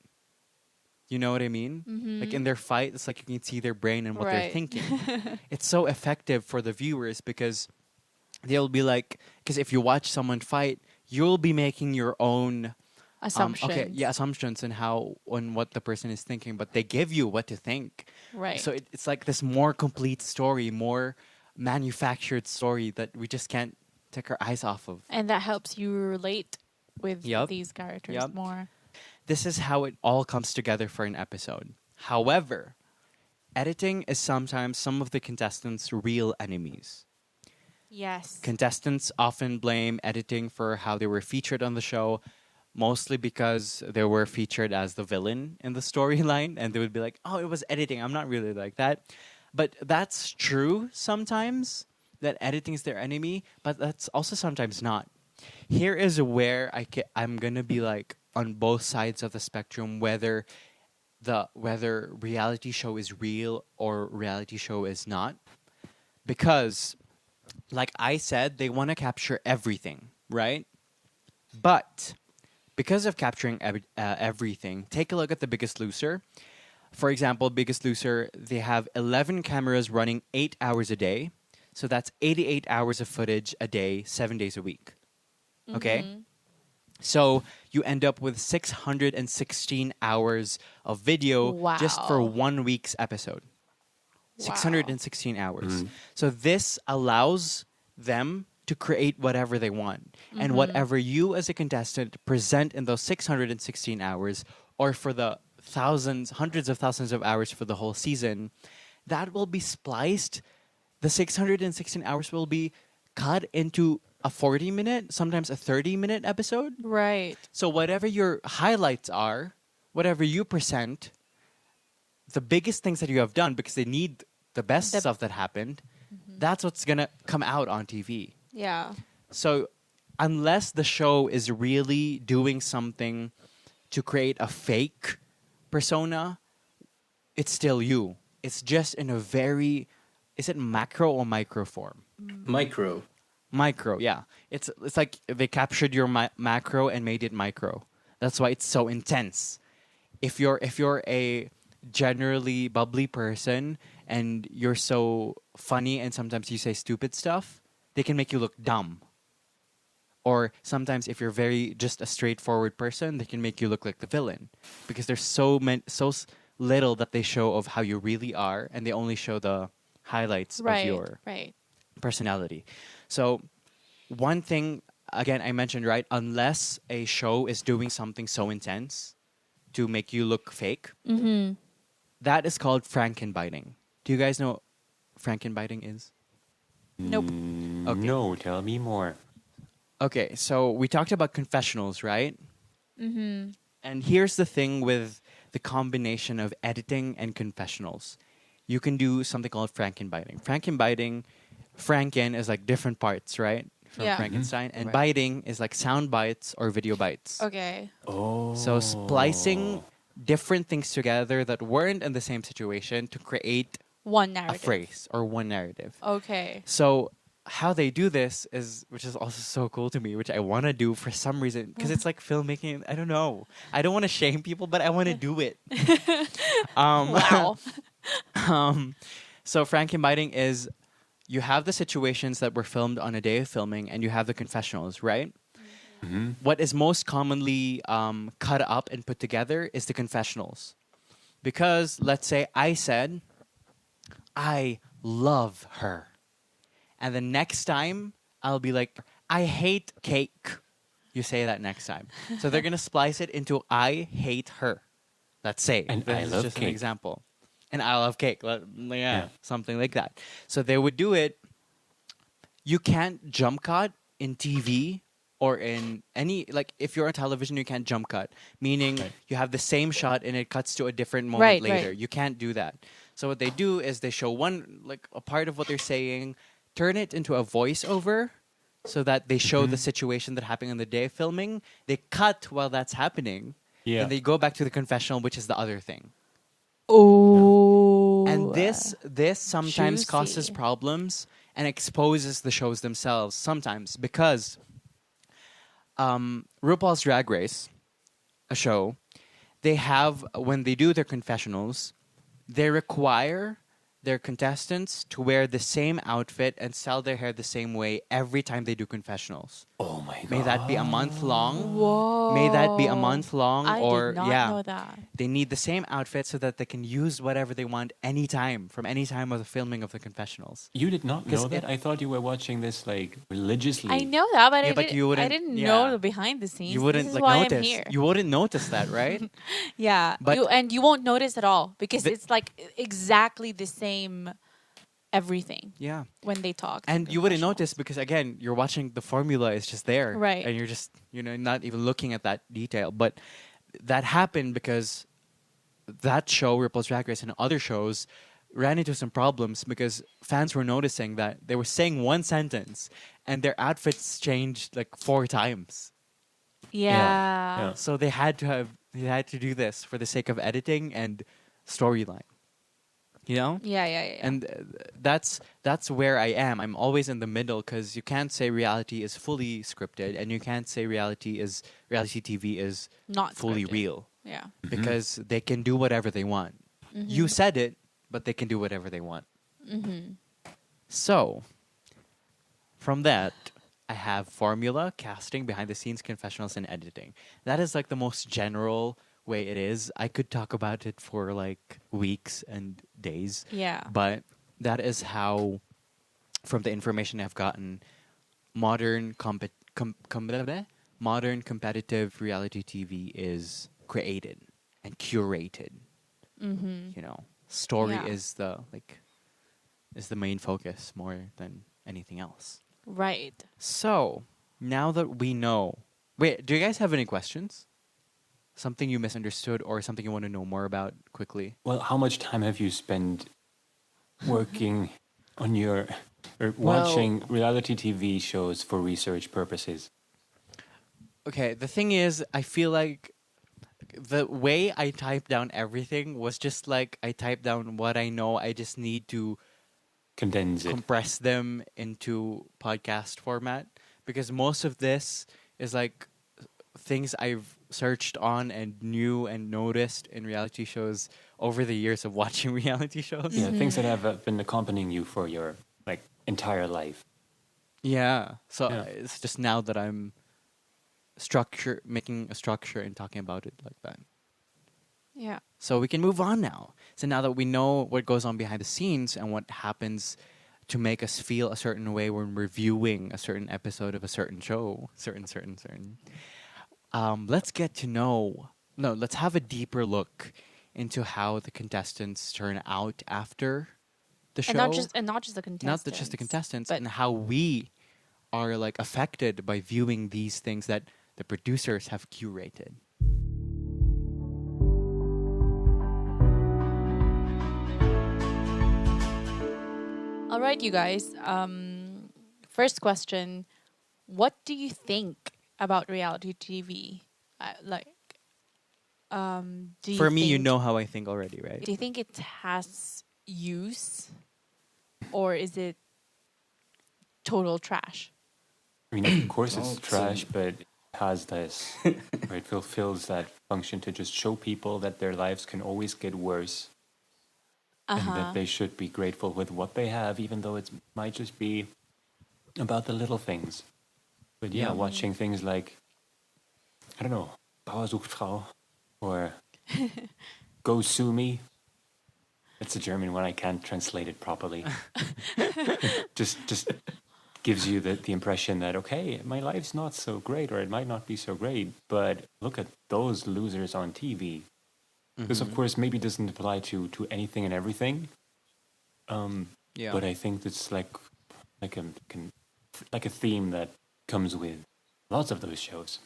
You know what I mean? Like in their fight, it's like you can see their brain and what they're Right. thinking. It's so effective for the viewers because they'll be like, because if you watch someone fight, you'll be making your own Assumptions. assumptions and on what the person is thinking, but they give you what to think. Right. So it's like this more complete story, more manufactured story that we just can't take our eyes off of. And that helps you relate with Yup. these characters Yup. more. This is how it all comes together for an episode. However, editing is sometimes some of the contestants' real enemies. Yes. Contestants often blame editing for how they were featured on the show, mostly because they were featured as the villain in the storyline, and they would be like, oh, it was editing. I'm not really like that. But that's true sometimes, that editing is their enemy, but that's also sometimes not. Here is where I'm going to be like on both sides of the spectrum, whether reality show is real or reality show is not. Because, like I said, they want to capture everything, right? But because of capturing everything, take a look at The Biggest Loser. For example, Biggest Loser, they have 11 cameras running 8 hours a day. So that's 88 hours of footage a day, 7 days a week. Okay? So you end up with 616 hours of video just for Wow. 1 week's episode. Wow. 616 hours. So this allows them to create whatever they want. And whatever you as a contestant present in those 616 hours, or for the hundreds of thousands of hours for the whole season, that will be spliced. The 616 hours will be cut into a 40-minute, sometimes a 30-minute episode. Right. So whatever your highlights are, whatever you present, the biggest things that you have done, because they need the best The- stuff that happened, that's what's going to come out on TV. Yeah. So unless the show is really doing something to create a fake persona, it's still you. It's just in a very, is it macro or micro form? Micro. Micro, yeah. It's like they captured your macro and made it micro. That's why it's so intense. If you're a generally bubbly person and you're so funny and sometimes you say stupid stuff, they can make you look dumb. Or sometimes if you're very just a straightforward person, they can make you look like the villain, because there's so little that they show of how you really are, and they only show the highlights Right. of your Right. personality. So one thing, again, I mentioned, right, unless a show is doing something so intense to make you look fake, that is called frankenbiting. Do you guys know what Frankenbiting is? Nope. Okay. No, tell me more. Okay, so we talked about confessionals, right? Mm-hmm. And here's the thing with the combination of editing and confessionals. You can do something called Frankenbiting. Franken is like different parts, right? From Yeah. Frankenstein. And Right. biting is like sound bites or video bites. Okay. Oh. So splicing different things together that weren't in the same situation to create One a narrative. phrase or one narrative. Okay. So how they do this is, which is also so cool to me, which I want to do for some reason, because it's like filmmaking. I don't know. I don't want to shame people, but I want to do it. Wow. So Frankenbiting is you have the situations that were filmed on a day of filming, and you have the confessionals, right? Mm-hmm. What is most commonly cut up and put together is the confessionals, because let's say I said, I love her. And the next time, I'll be like, I hate cake. You say that next time. So they're going to splice it into I hate her. Let's say. And this I is love just an cake. example. And I love cake. Yeah. Something like that. So they would do it. You can't jump cut in TV or in any, like if you're on television, you can't jump cut. Meaning Right. you have the same shot and it cuts to a different moment Right, later. right. You can't do that. So what they do is they show one, like a part of what they're saying, turn it into a voiceover so that they show the situation that happened on the day of filming. They cut while that's happening. Yeah. And they go back to the confessional, which is the other thing. Oh. And this sometimes causes Juicy. problems and exposes the shows themselves sometimes because RuPaul's Drag Race, a show, they have, when they do their confessionals, they require their contestants to wear the same outfit and style their hair the same way every time they do confessionals. Oh my god. May that be a month long. Whoa. May that be a month long, I or did not yeah, know that. they need the same outfit so that they can use whatever they want anytime from any time of the filming of the confessionals. You did not 'Cause know that? it- I thought you were watching this like religiously. I know that, but, Yeah, I, but you I wouldn't- didn't yeah. know the behind the scenes. You wouldn't this is like why notice. I'm here. You wouldn't notice that, right? Yeah, But- you won't notice at all because The- it's like exactly the same everything Yeah. when they talk. And you wouldn't confessionals. notice because again, you're watching the formula is just there. Right. And you're just, not even looking at that detail. But that happened because that show, RuPaul's Drag Race, and other shows ran into some problems because fans were noticing that they were saying one sentence and their outfits changed like 4 times. Yeah. Yeah. So they had to do this for the sake of editing and storyline. Yeah. Yeah. And that's where I am. I'm always in the middle because you can't say reality is fully scripted, and you can't say reality TV is Not fully scripted. real Yeah. because they can do whatever they want. You said it, but they can do whatever they want. So, from that, I have formula, casting, behind the scenes, confessionals, and editing. That is like the most general way it is. I could talk about it for like weeks and days. Yeah. But that is how, from the information I've gotten, modern modern competitive reality TV is created and curated. Story Yeah. is the main focus more than anything else. Right. So now that we know, wait, do you guys have any questions? Something you misunderstood or something you want to know more about quickly? Well, how much time have you spent working on your or Well- watching reality TV shows for research purposes? Okay, the thing is, I feel like the way I typed down everything was just like I typed down what I know. I just need to Condense it. compress them into podcast format because most of this is like things I've searched on and knew and noticed in reality shows over the years of watching reality shows. Yeah, things that have been accompanying you for your like entire life. Yeah. So Yeah. it's just now that I'm making a structure and talking about it like that. Yeah. So we can move on now. So now that we know what goes on behind the scenes and what happens to make us feel a certain way when reviewing a certain episode of a certain show, certain. Let's get to know. No, let's have a deeper look into how the contestants turn out after the show, and not just the contestants, not just the contestants, but and how we are like affected by viewing these things that the producers have curated. all right, you guys. First question: what do you think about reality TV? Like, do you For me, you think- know how I think already, right? Do you think it has use, or is it total trash? I mean, of course it's Oh, trash, but it has this, or it fulfills that function to just show people that their lives can always get worse and that they should be grateful with what they have, even though it might just be about the little things. But yeah, watching things like, I don't know, Bauer sucht Frau or Go Sue Me. It's a German one, I can't translate it properly. just gives you the impression that, okay, my life's not so great, or it might not be so great, but look at those losers on TV. This, of course, maybe doesn't apply to anything and everything. Yeah. But I think it's like a theme that comes with lots of those shows.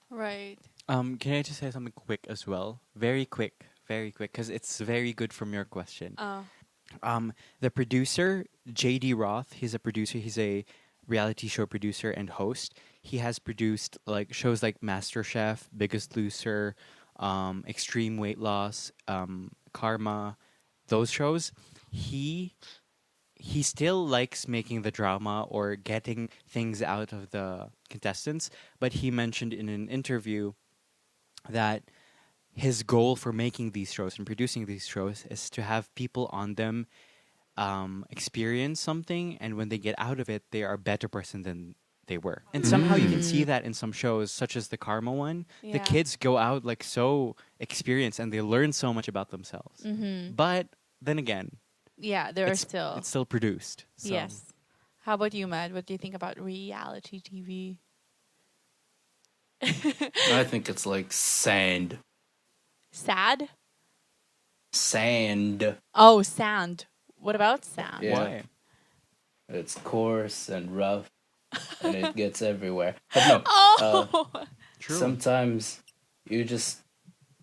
Right. Can I just say something quick as well? Very quick, because it's very good from your question. The producer, J.D. Roth, he's a producer. He's a reality show producer and host. He has produced like shows like MasterChef, Biggest Loser, Extreme Weight Loss, Karma, those shows. He still likes making the drama or getting things out of the contestants, but he mentioned in an interview that his goal for making these shows and producing these shows is to have people on them experience something, and when they get out of it, they are a better person than they were. And somehow you can see that in some shows, such as the Karma one. The Yeah. kids go out like so experienced, and they learn so much about themselves. But then again, Yeah, there are it's still. still produced. So. Yes. How about you, Matt? What do you think about reality TV? I think it's like sand. Sad? Sand. Oh, sand. What about sand? Yeah. Why? It's coarse and rough, and it gets everywhere. But no, Oh, True. sometimes you just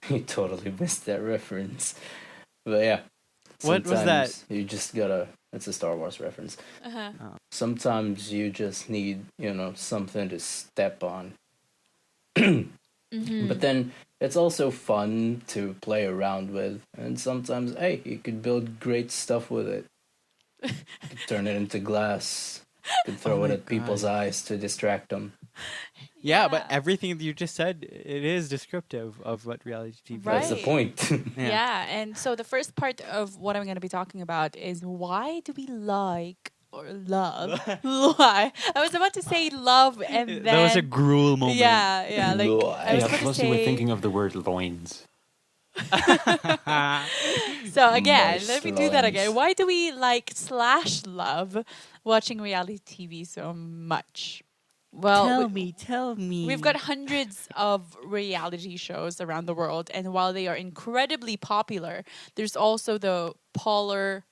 you totally missed that reference. But yeah, What was that? sometimes you just gotta. It's a Star Wars reference. Sometimes you just need, something to step on. But then it's also fun to play around with, and sometimes, hey, you could build great stuff with it. You could turn it into glass. You could throw Oh it my at people's God. eyes to distract them. Yeah, but everything that you just said, it is descriptive of what reality TV Right. That's the point. yeah. And so the first part of what I'm going to be talking about is why do we like or love? Why? I was about to say love, and then That was a gruel moment. yeah. Like I was Yeah, about to plus you were say. thinking of the word loins. So again, Moist let me do that loins. again. Why do we like / love watching reality TV so much? Well, Tell me. we've got hundreds of reality shows around the world, and while they are incredibly popular, there's also the Polar.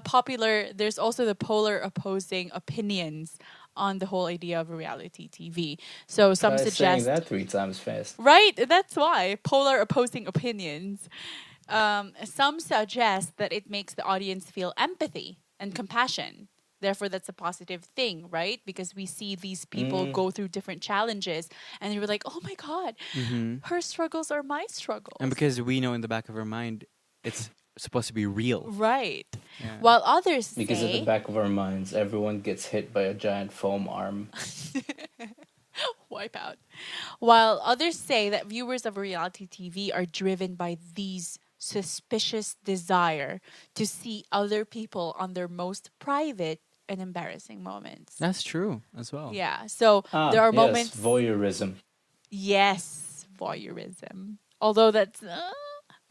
popular. There's also the polar opposing opinions on the whole idea of reality TV. So some Try saying suggest that 3 times fast. right. That's why polar opposing opinions. Some suggest that it makes the audience feel empathy and compassion. Therefore, that's a positive thing, right? Because we see these people go through different challenges, and you're like, "Oh my God, her struggles are my struggles." And because we know in the back of our mind, it's supposed to be real. right. Yeah. While others Because say, at the back of our minds, everyone gets hit by a giant foam arm. wipe out. While others say that viewers of reality TV are driven by these suspicious desire to see other people on their most private and embarrassing moments. That's true as well. Yeah. So there are yes, moments. voyeurism. Yes, voyeurism. Although that's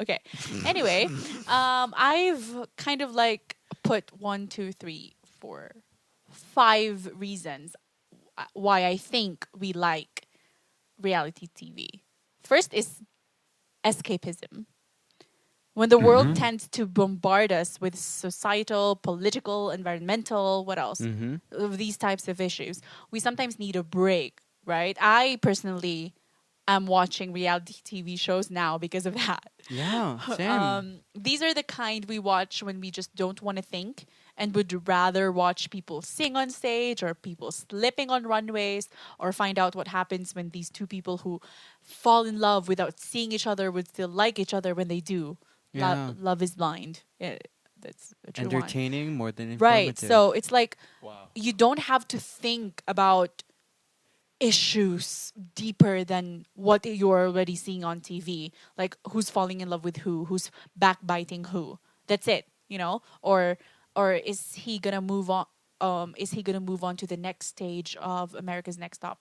okay. Anyway, I've kind of like put 1, 2, 3, 4, 5 reasons why I think we like reality TV. First is escapism. When the world Mhm. tends to bombard us with societal, political, environmental, what else? Mm-hmm. Of these types of issues, we sometimes need a break, right? I personally am watching reality TV shows now because of that. Yeah, same. These are the kind we watch when we just don't want to think and would rather watch people sing on stage or people slipping on runways or find out what happens when these two people who fall in love without seeing each other would still like each other when they do. Yeah. Love is blind. Yeah, that's a true one. Entertaining more than Right. informative. So it's like Wow. you don't have to think about issues deeper than what you're already seeing on TV. Like who's falling in love with who's backbiting who. That's it, you know? Or is he gonna move on is he gonna move on to the next stage of America's Next Top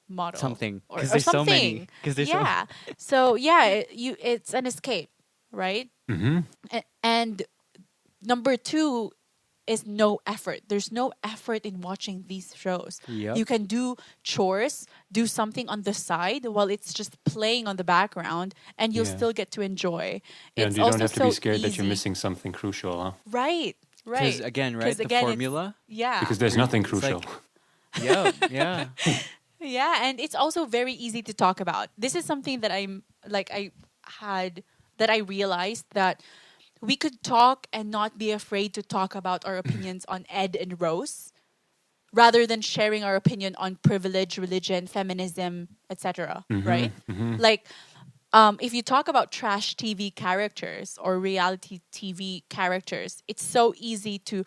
Model? Something. Or, Because or there's so something. many. Because there's so Yeah. So yeah, it's an escape, right? Mhm. And number two is no effort. There's no effort in watching these shows. Yep. You can do chores, do something on the side while it's just playing on the background, and you'll Yeah. still get to enjoy. Yeah, and It's you also don't have to so be scared that you're easy. missing something crucial, huh? Right, right. Because again, 'Cause right? The again, it's- formula. Yeah, Because there's nothing It's like- crucial. Yeah, yeah. yeah, and it's also very easy to talk about. This is something that I realized that we could talk and not be afraid to talk about our opinions on Ed and Rose rather than sharing our opinion on privilege, religion, feminism, etc. Right? Like, if you talk about trash TV characters or reality TV characters, it's so easy to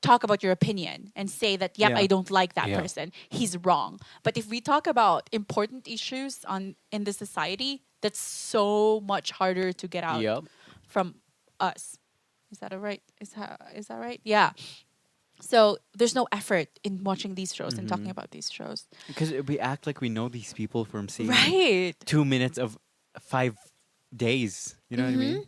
talk about your opinion and say that, yep, Yeah. I don't like that Yeah. person. He's wrong. But if we talk about important issues in the society, that's so much harder to get out Yep. from us. Is that right? Is that right? Yeah. So there's no effort in watching these shows and talking about these shows. Because we act like we know these people from seeing Right. 2 minutes of 5 days. You know what I mean?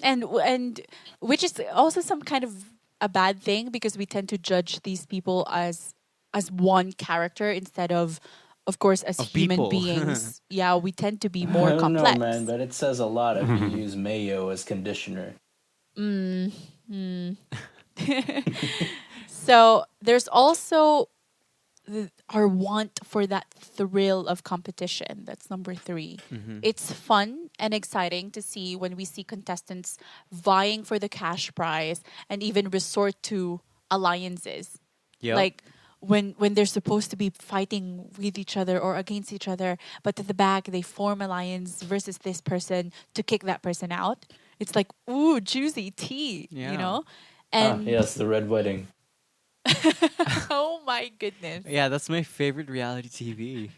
And which is also some kind of a bad thing because we tend to judge these people as one character instead of course as Of human people. beings. Yeah, we tend to be I more don't complex. know, man, but it says a lot if you use mayo as conditioner. So there's also our want for that thrill of competition. That's number 3. It's fun and exciting to see when we see contestants vying for the cash prize and even resort to alliances. Yep. Like when they're supposed to be fighting with each other or against each other, but at the back they form alliance versus this person to kick that person out. It's like, ooh, juicy tea, Yeah. you know? Ah, And yes, the red wedding. oh my goodness. Yeah, that's my favorite reality TV.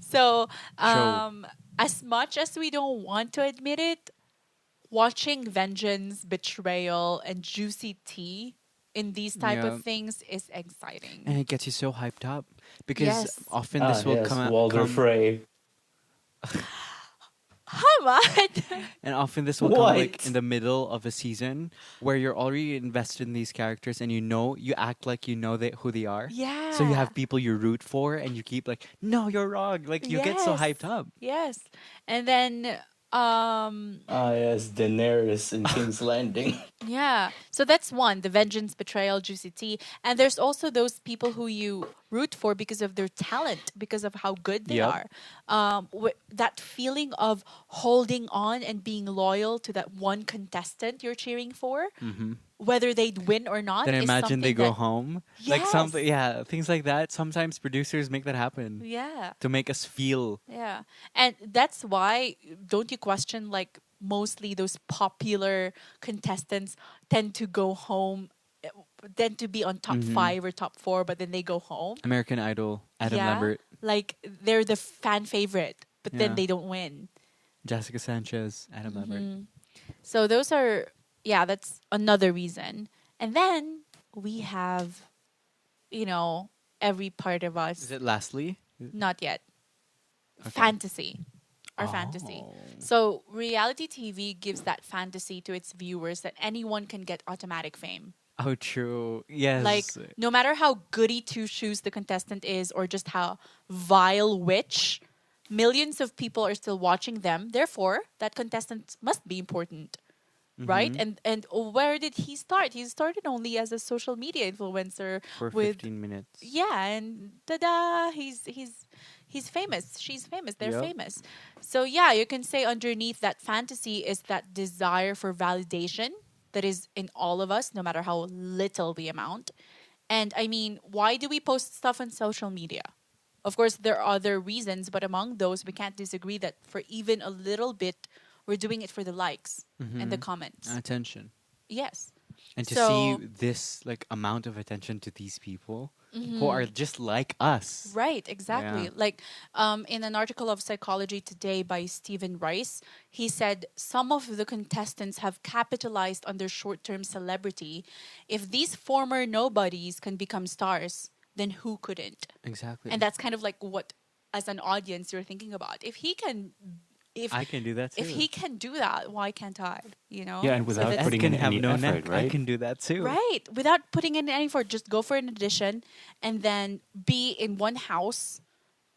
So, Show. as much as we don't want to admit it, watching vengeance, betrayal, and juicy tea in these type Yeah. of things is exciting. And it gets you so hyped up. Because Yes. often this will yes, come out. Walder Frey. Hamad! And often this will come like What? in the middle of a season where you're already invested in these characters and you act like you know who they are. Yeah. So you have people you root for and you keep like, no, you're wrong. Like you get so Yes. hyped up. Yes. And then Ah, yes, Daenerys in King's Landing. yeah. So that's one, the vengeance, betrayal, juicy tea. And there's also those people who you root for because of their talent, because of how good they Yep. are. That feeling of holding on and being loyal to that one contestant you're cheering for, whether they'd win or not. Then is imagine they something go that- home. Like Yes. something, yeah, things like that. Sometimes producers make that happen Yeah. to make us feel. Yeah. And that's why, don't you question, like, mostly those popular contestants tend to go home, tend to be on top 5 or top 4, but then they go home? American Idol, Adam Yeah. Lambert, Like, they're the fan favorite, but then Yeah. they don't win. Jessica Sanchez, Adam Lambert. So those are, yeah, that's another reason. And then we have, every part of us. Is it lastly? Not yet. Okay. Fantasy. Our fantasy. Oh. So reality TV gives that fantasy to its viewers that anyone can get automatic fame. Oh, true. Yes. Like, no matter how goody two shoes the contestant is or just how vile witch millions of people are still watching them. Therefore, that contestant must be important, right? Mhm. And where did he start? He started only as a social media influencer For with 15 minutes. yeah, and tada, he's famous. She's famous. They're Yep. famous. So yeah, you can say underneath that fantasy is that desire for validation that is in all of us, no matter how little the amount. And I mean, why do we post stuff on social media? Of course, there are other reasons, but among those, we can't disagree that for even a little bit, we're doing it for the likes and the Mhm. comments. Attention. Yes. And to see So, this like amount of attention to these people who mhm. are just like us. Right, exactly. Yeah. Like in an article of Psychology Today by Stephen Rice, he said some of the contestants have capitalized on their short term celebrity. If these former nobodies can become stars, then who couldn't? Exactly. And that's kind of like what, as an audience, you're thinking about. If I can do that too. if he can do that, why can't I? You know? Yeah, and So without that's- S putting can in have any no effort, neck. I right? can do that too. right, without putting in any effort, just go for an audition and then be in one house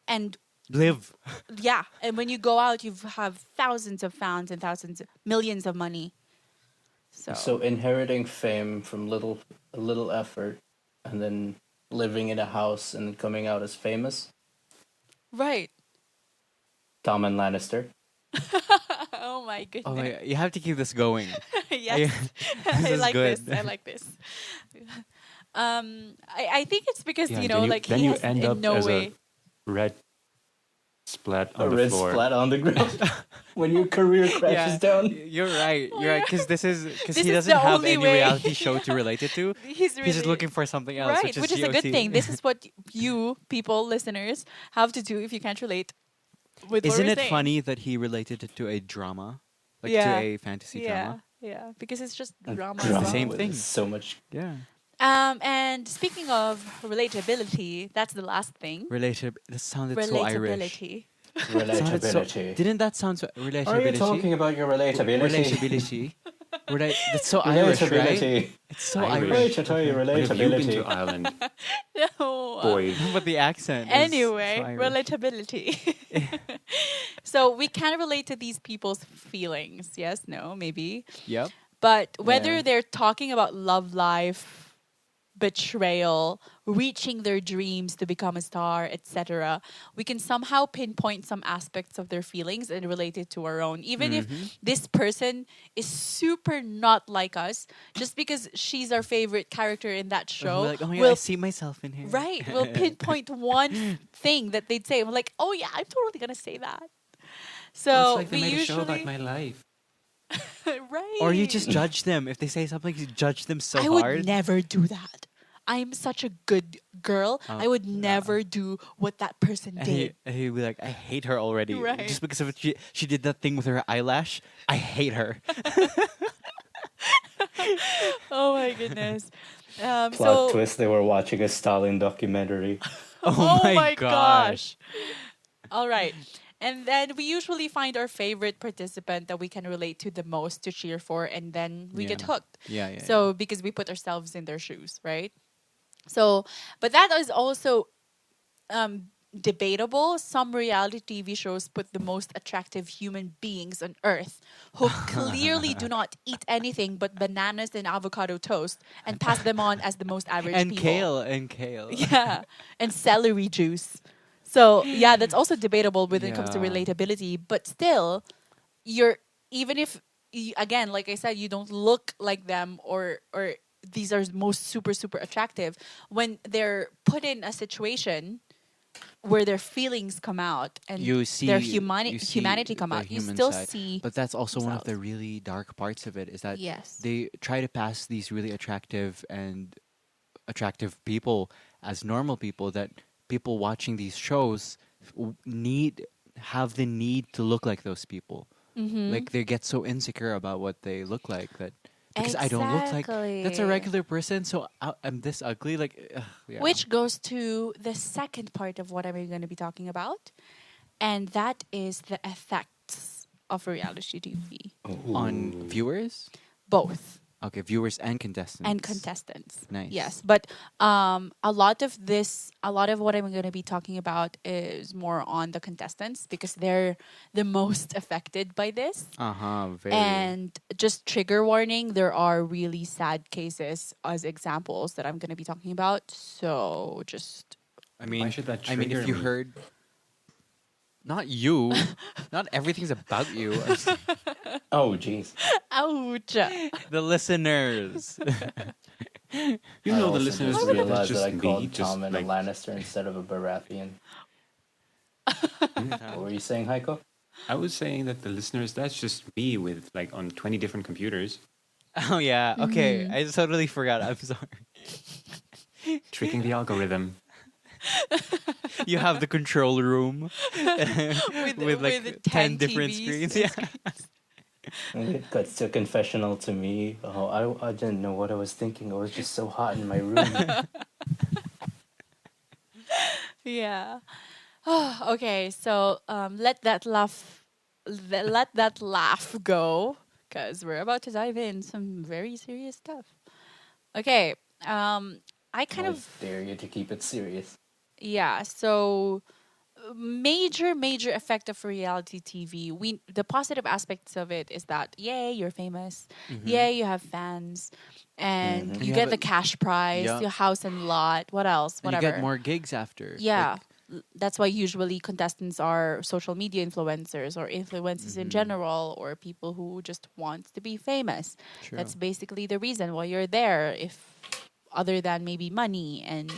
and Live. yeah, and when you go out, you have thousands of fans and millions of money. So inheriting fame from little effort, and then living in a house and coming out as famous. Right. Tom and Lannister. Oh my goodness. Oh my, you have to keep this going. Yes. This I is like good. this. I like this. I think it's because Yeah, you know, then you, like then he you has end in up no as way. a red splat A on the red floor. splat on the ground when your career crashes down. You're right. You're right. Because because This he is doesn't the have only any way. reality show to relate it to. He's really He's just looking for something else, right, which is a good GOT. thing. This is what you people, listeners, have to do if you can't relate with what Isn't we're it saying. funny that he related it to a drama, like to Yeah. a fantasy drama? Yeah, because it's just And drama. It's the as well. same with thing. So much. Yeah. And speaking of relatability, that's the last thing. That sounded so Irish. Relatability. Sounded so, Relatability. didn't that sound so relatability? Are you talking about your relatability? Relatability. That's so Irish, right? Relatability. It's so Irish. Irish. Right, I tell you, But have you been to relatability. Ireland, No. boy? But the accent. Is Anyway, so Irish. relatability. So we can relate to these people's feelings. Yes, no, maybe. Yep. But whether Yeah. they're talking about love life, betrayal, reaching their dreams to become a star, etc., we can somehow pinpoint some aspects of their feelings and relate it to our own. Even if this person is super not like us, just because she's our favorite character in that show, We're like, oh my God, I we'll see myself in here. right, we'll pinpoint one thing that they'd say. We're like, oh yeah, I'm totally gonna say that. So we usually my life. right. Or you just judge them. If they say something, you judge them so I hard. would never do that. I'm such a good girl. Oh, I would never do what that person And did. he'd be like, I hate her already. Right. Just because of she did that thing with her eyelash. I hate her. Oh my goodness. Plot So twist, they were watching a Stalin documentary. Oh, my gosh. All right. And then we usually find our favorite participant that we can relate to the most to cheer for, and then we get Yeah. hooked. Yeah. So because we put ourselves in their shoes, right? So, but that is also debatable. Some reality TV shows put the most attractive human beings on earth who clearly do not eat anything but bananas and avocado toast and pass them on as the most average And people. kale. Yeah, and celery juice. So yeah, that's also debatable when it comes to Yeah. relatability. But still, you're even if again, like I said, you don't look like them or these are most super attractive. When they're put in a situation where their feelings come out and You see their you see humanity come the out, you human still side. see. But that's also one of the themselves. really dark parts of it is that Yes. they try to pass these really attractive people as normal people that people watching these shows have the need to look like those people. Mm-hmm. Like they get so insecure about what they look like that because I don't look like that's a Exactly. regular person, so I'm this ugly. Like, yeah. Which goes to the second part of what I'm going to be talking about, and that is the effects of reality TV. on viewers. Both. Okay, viewers and contestants. and contestants. Nice. Yes, but a lot of what I'm going to be talking about is more on the contestants because they're the most affected by this. Very. And just trigger warning, there are really sad cases as examples that I'm going to be talking about. So just I mean, Why should that I mean, if trigger you me? heard, not you, not everything's about you. Oh, jeez. ouch. The listeners. You I know the also listeners just that's realized that just I me, called just Tom and like a Lannister instead of a Baratheon. What were you saying, Heiko? I was saying that the listeners that's just me with like on 20 different computers Oh yeah. Okay, I totally forgot. I'm sorry. tricking the algorithm. You have the control room with like with 10 10 different TVs screens. and Yeah. It got so confessional to me. Oh, I didn't know what I was thinking. It was just so hot in my room. Yeah. Okay, so let that laugh go because we're about to dive in some very serious stuff. Okay, I kind I of dare you to keep it serious. yeah. So major effect of reality TV. The positive aspects of it is that yay, you're famous. Yay, you have fans, and And you you get have the cash prize, Yup. your house and lot. What else? And you Whatever. get more gigs after. Yeah. Like, That's why usually contestants are social media influencers or influencers in general or people who just want to be famous. True. That's basically the reason why you're there if other than maybe money and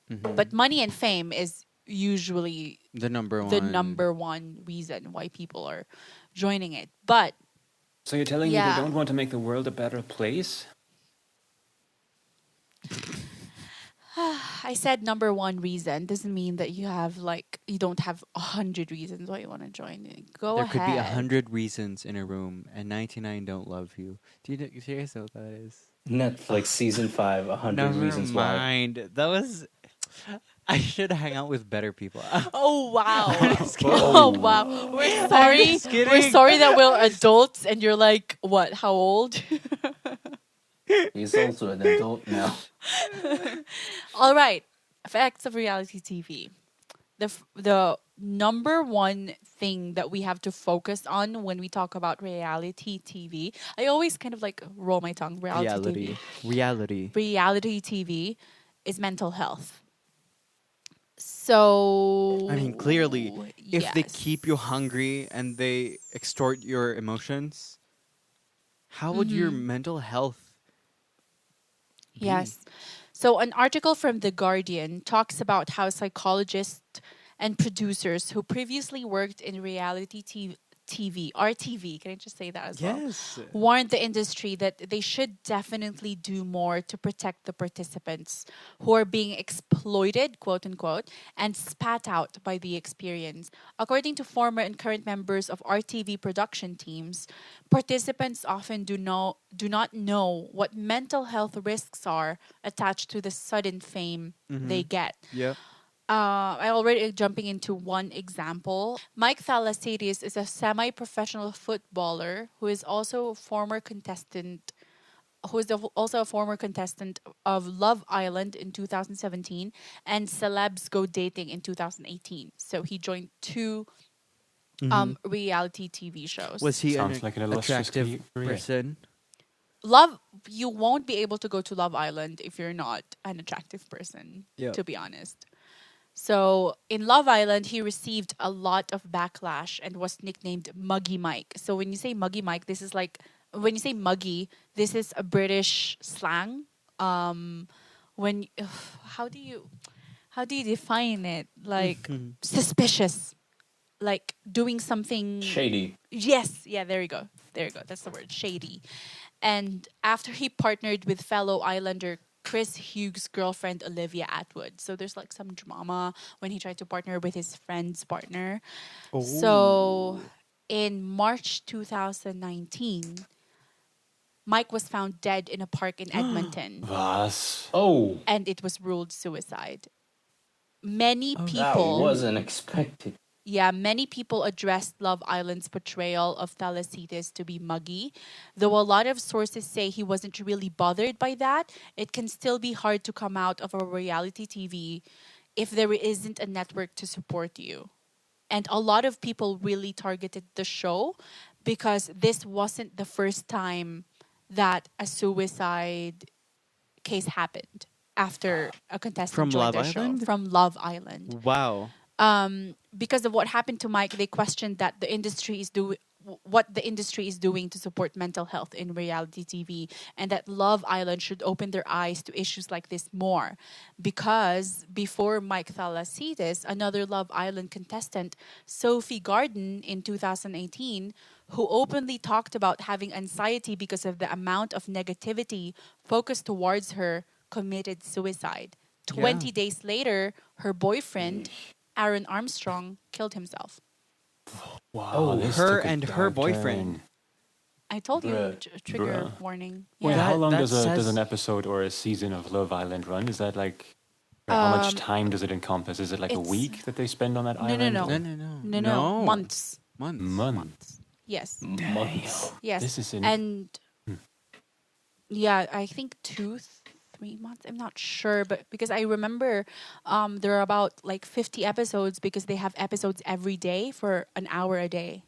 but money and fame is usually the number one. the number one reason why people are joining it. But So you're telling me Yeah. they don't want to make the world a better place? I said number one reason doesn't mean that you don't have 100 reasons why you want to join it. Go There ahead. could be 100 reasons in a room, and 99 don't love you. Do you serious know what that is? Netflix season 5, 100 Never Reasons Why. mind. That was. I should hang out with better people. Oh wow! kidding. Oh wow! We're sorry. just kidding. We're sorry that we're adults and you're like what? How old? He's also an adult now. All right. Effects of reality TV. The number one thing that we have to focus on when we talk about reality TV. I always kind of like roll my tongue. Reality. Reality TV is mental health. So I mean, clearly, if they yes. keep you hungry and they extort your emotions, how would your mental health be? Yes. So, an article from The Guardian talks about how psychologists and producers who previously worked in reality TV, RTV, can I just say that as well? Yes. Warned the industry that they should definitely do more to protect the participants who are being exploited, quote unquote, and spat out by the experience. According to former and current members of RTV production teams, participants often do not know what mental health risks are attached to the sudden fame they get. Yep. I already jumping into one example. Mike Thalassides is a semi-professional footballer who is also a former contestant. Also a former contestant of Love Island in 2017 and Celebs Go Dating in 2018. So he joined two reality TV shows. Was he Sounds an like an illustrious attractive career. person? You won't be able to go to Love Island if you're not an attractive person, Yeah. to be honest. So in Love Island, he received a lot of backlash and was nicknamed Muggy Mike. So when you say Muggy Mike, this is like when you say muggy, this is a British slang. When how do you define it? Like suspicious, like doing something Shady. Yes, yeah, there you go. That's the word, shady. And after he partnered with fellow Islander Chris Hughes' girlfriend Olivia Atwood. So there's like some drama when he tried to partner with his friend's partner. So in March 2019, Mike was found dead in a park in Edmonton Was. Oh, and it was ruled suicide. Many that people wasn't expected. Yeah, many people addressed Love Island's portrayal of Thalassides to be muggy. Though a lot of sources say he wasn't really bothered by that, it can still be hard to come out of a reality TV if there isn't a network to support you. And a lot of people really targeted the show because this wasn't the first time that a suicide case happened after a contestant From joined Love the show Island? from Love Island. Wow. Because of what happened to Mike, they questioned that the industry is doing what the industry is doing to support mental health in reality TV, and that Love Island should open their eyes to issues like this more. Because before Mike Thalassides, another Love Island contestant, Sophie Garden, in 2018, who openly talked about having anxiety because of the amount of negativity focused towards her, committed suicide. 20 Yeah. days later, her boyfriend, Aaron Armstrong, killed himself. Wow, Oh, this her took a and her dark boyfriend. turn. I told you, Bruh. trigger Bruh. warning. Wait, Yeah. how long That does says- an episode or a season of Love Island run? Is that like, or how much Um, time does it encompass? Is it like a it's- week that they spend on that No, island? no. No, no, no. No. Months. Months. Months. Yes. Months. Yes. This is in. And yeah, I think 3 months. I'm not sure, but because I remember there are about like 50 episodes because they have episodes every day for an hour a day.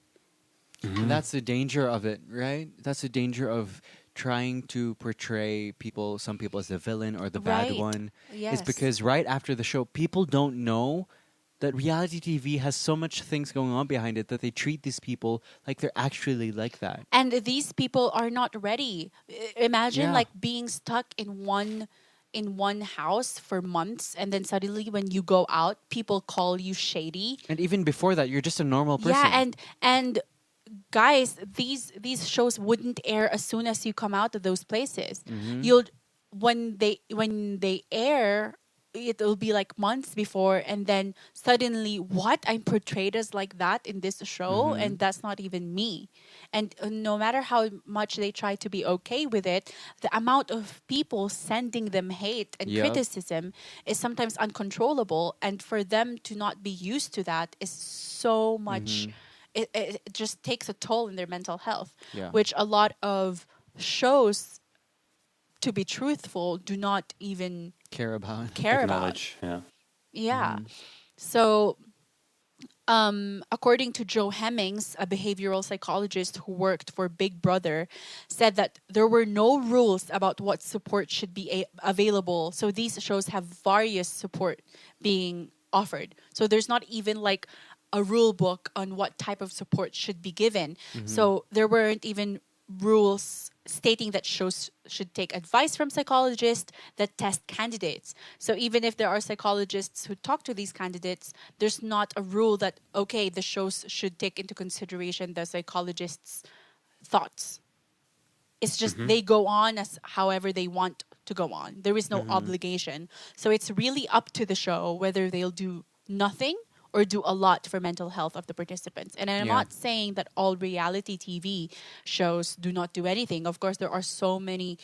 And that's the danger of it, right? That's the danger of trying to portray people, some people as the villain or the bad Right. one. Yes. Is because right after the show, people don't know that reality TV has so much things going on behind it that they treat these people like they're actually like that. And these people are not ready. Imagine Yeah. like being stuck in one house for months, and then suddenly when you go out, people call you shady. And even before that, you're just a normal person. Yeah, and guys, these shows wouldn't air as soon as you come out of those places. Mm-hmm. You'll when they air, it'll be like months before, and then suddenly, what, I'm portrayed as like that in this show, Mm-hmm. and that's not even me. And no matter how much they try to be okay with it, the amount of people sending them hate and Yep. criticism is sometimes uncontrollable, and for them to not be used to that is so much. It just takes a toll in their mental health, Yeah. which a lot of shows, to be truthful, do not even care about. care about. Acknowledge. Yeah. Yeah. So, according to Joe Hemmings, a behavioral psychologist who worked for Big Brother, said that there were no rules about what support should be available. So these shows have various support being offered. So there's not even like a rule book on what type of support should be given. So there weren't even rules stating that shows should take advice from psychologists that test candidates. So even if there are psychologists who talk to these candidates, there's not a rule that, okay, the shows should take into consideration the psychologist's thoughts. It's just they go on as however they want to go on. There is no obligation. So it's really up to the show whether they'll do nothing or do a lot for mental health of the participants. And I'm Yeah. not saying that all reality TV shows do not do anything. Of course, there are so many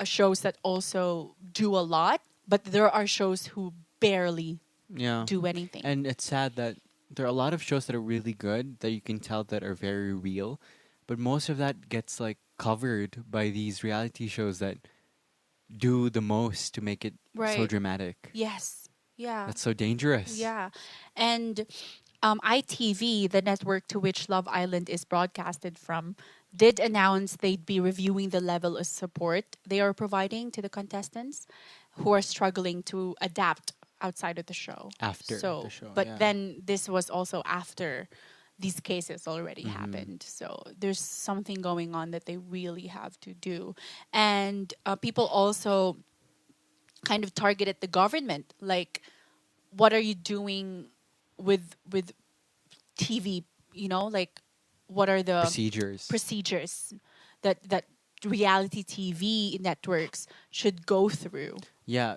shows that also do a lot, but there are shows who barely Yeah. do anything. And it's sad that there are a lot of shows that are really good that you can tell that are very real, but most of that gets like covered by these reality shows that do the most to make it so Right. dramatic. Yes. Yeah. That's so dangerous. Yeah. And ITV, the network to which Love Island is broadcasted from, did announce they'd be reviewing the level of support they are providing to the contestants who are struggling to adapt outside of the show. After the show, But yeah. then this was also after these cases already happened. So there's something going on that they really have to do. And people also kind of targeted the government, like, what are you doing with TV, like, what are the procedures that reality TV networks should go through? Yeah,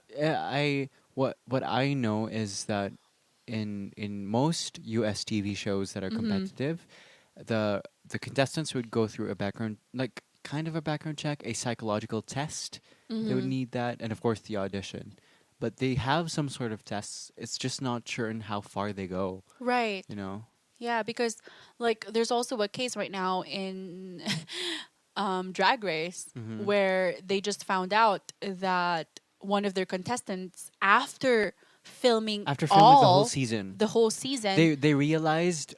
what I know is that in most US TV shows that are competitive, the contestants would go through a background, like kind of a background check, a psychological test. They would need that, and of course the audition. But they have some sort of tests. It's just not sure in how far they go. Right. You know. Yeah, because like there's also a case right now in Drag Race Mm-hmm. where they just found out that one of their contestants, after filming After filming all the whole season, they realized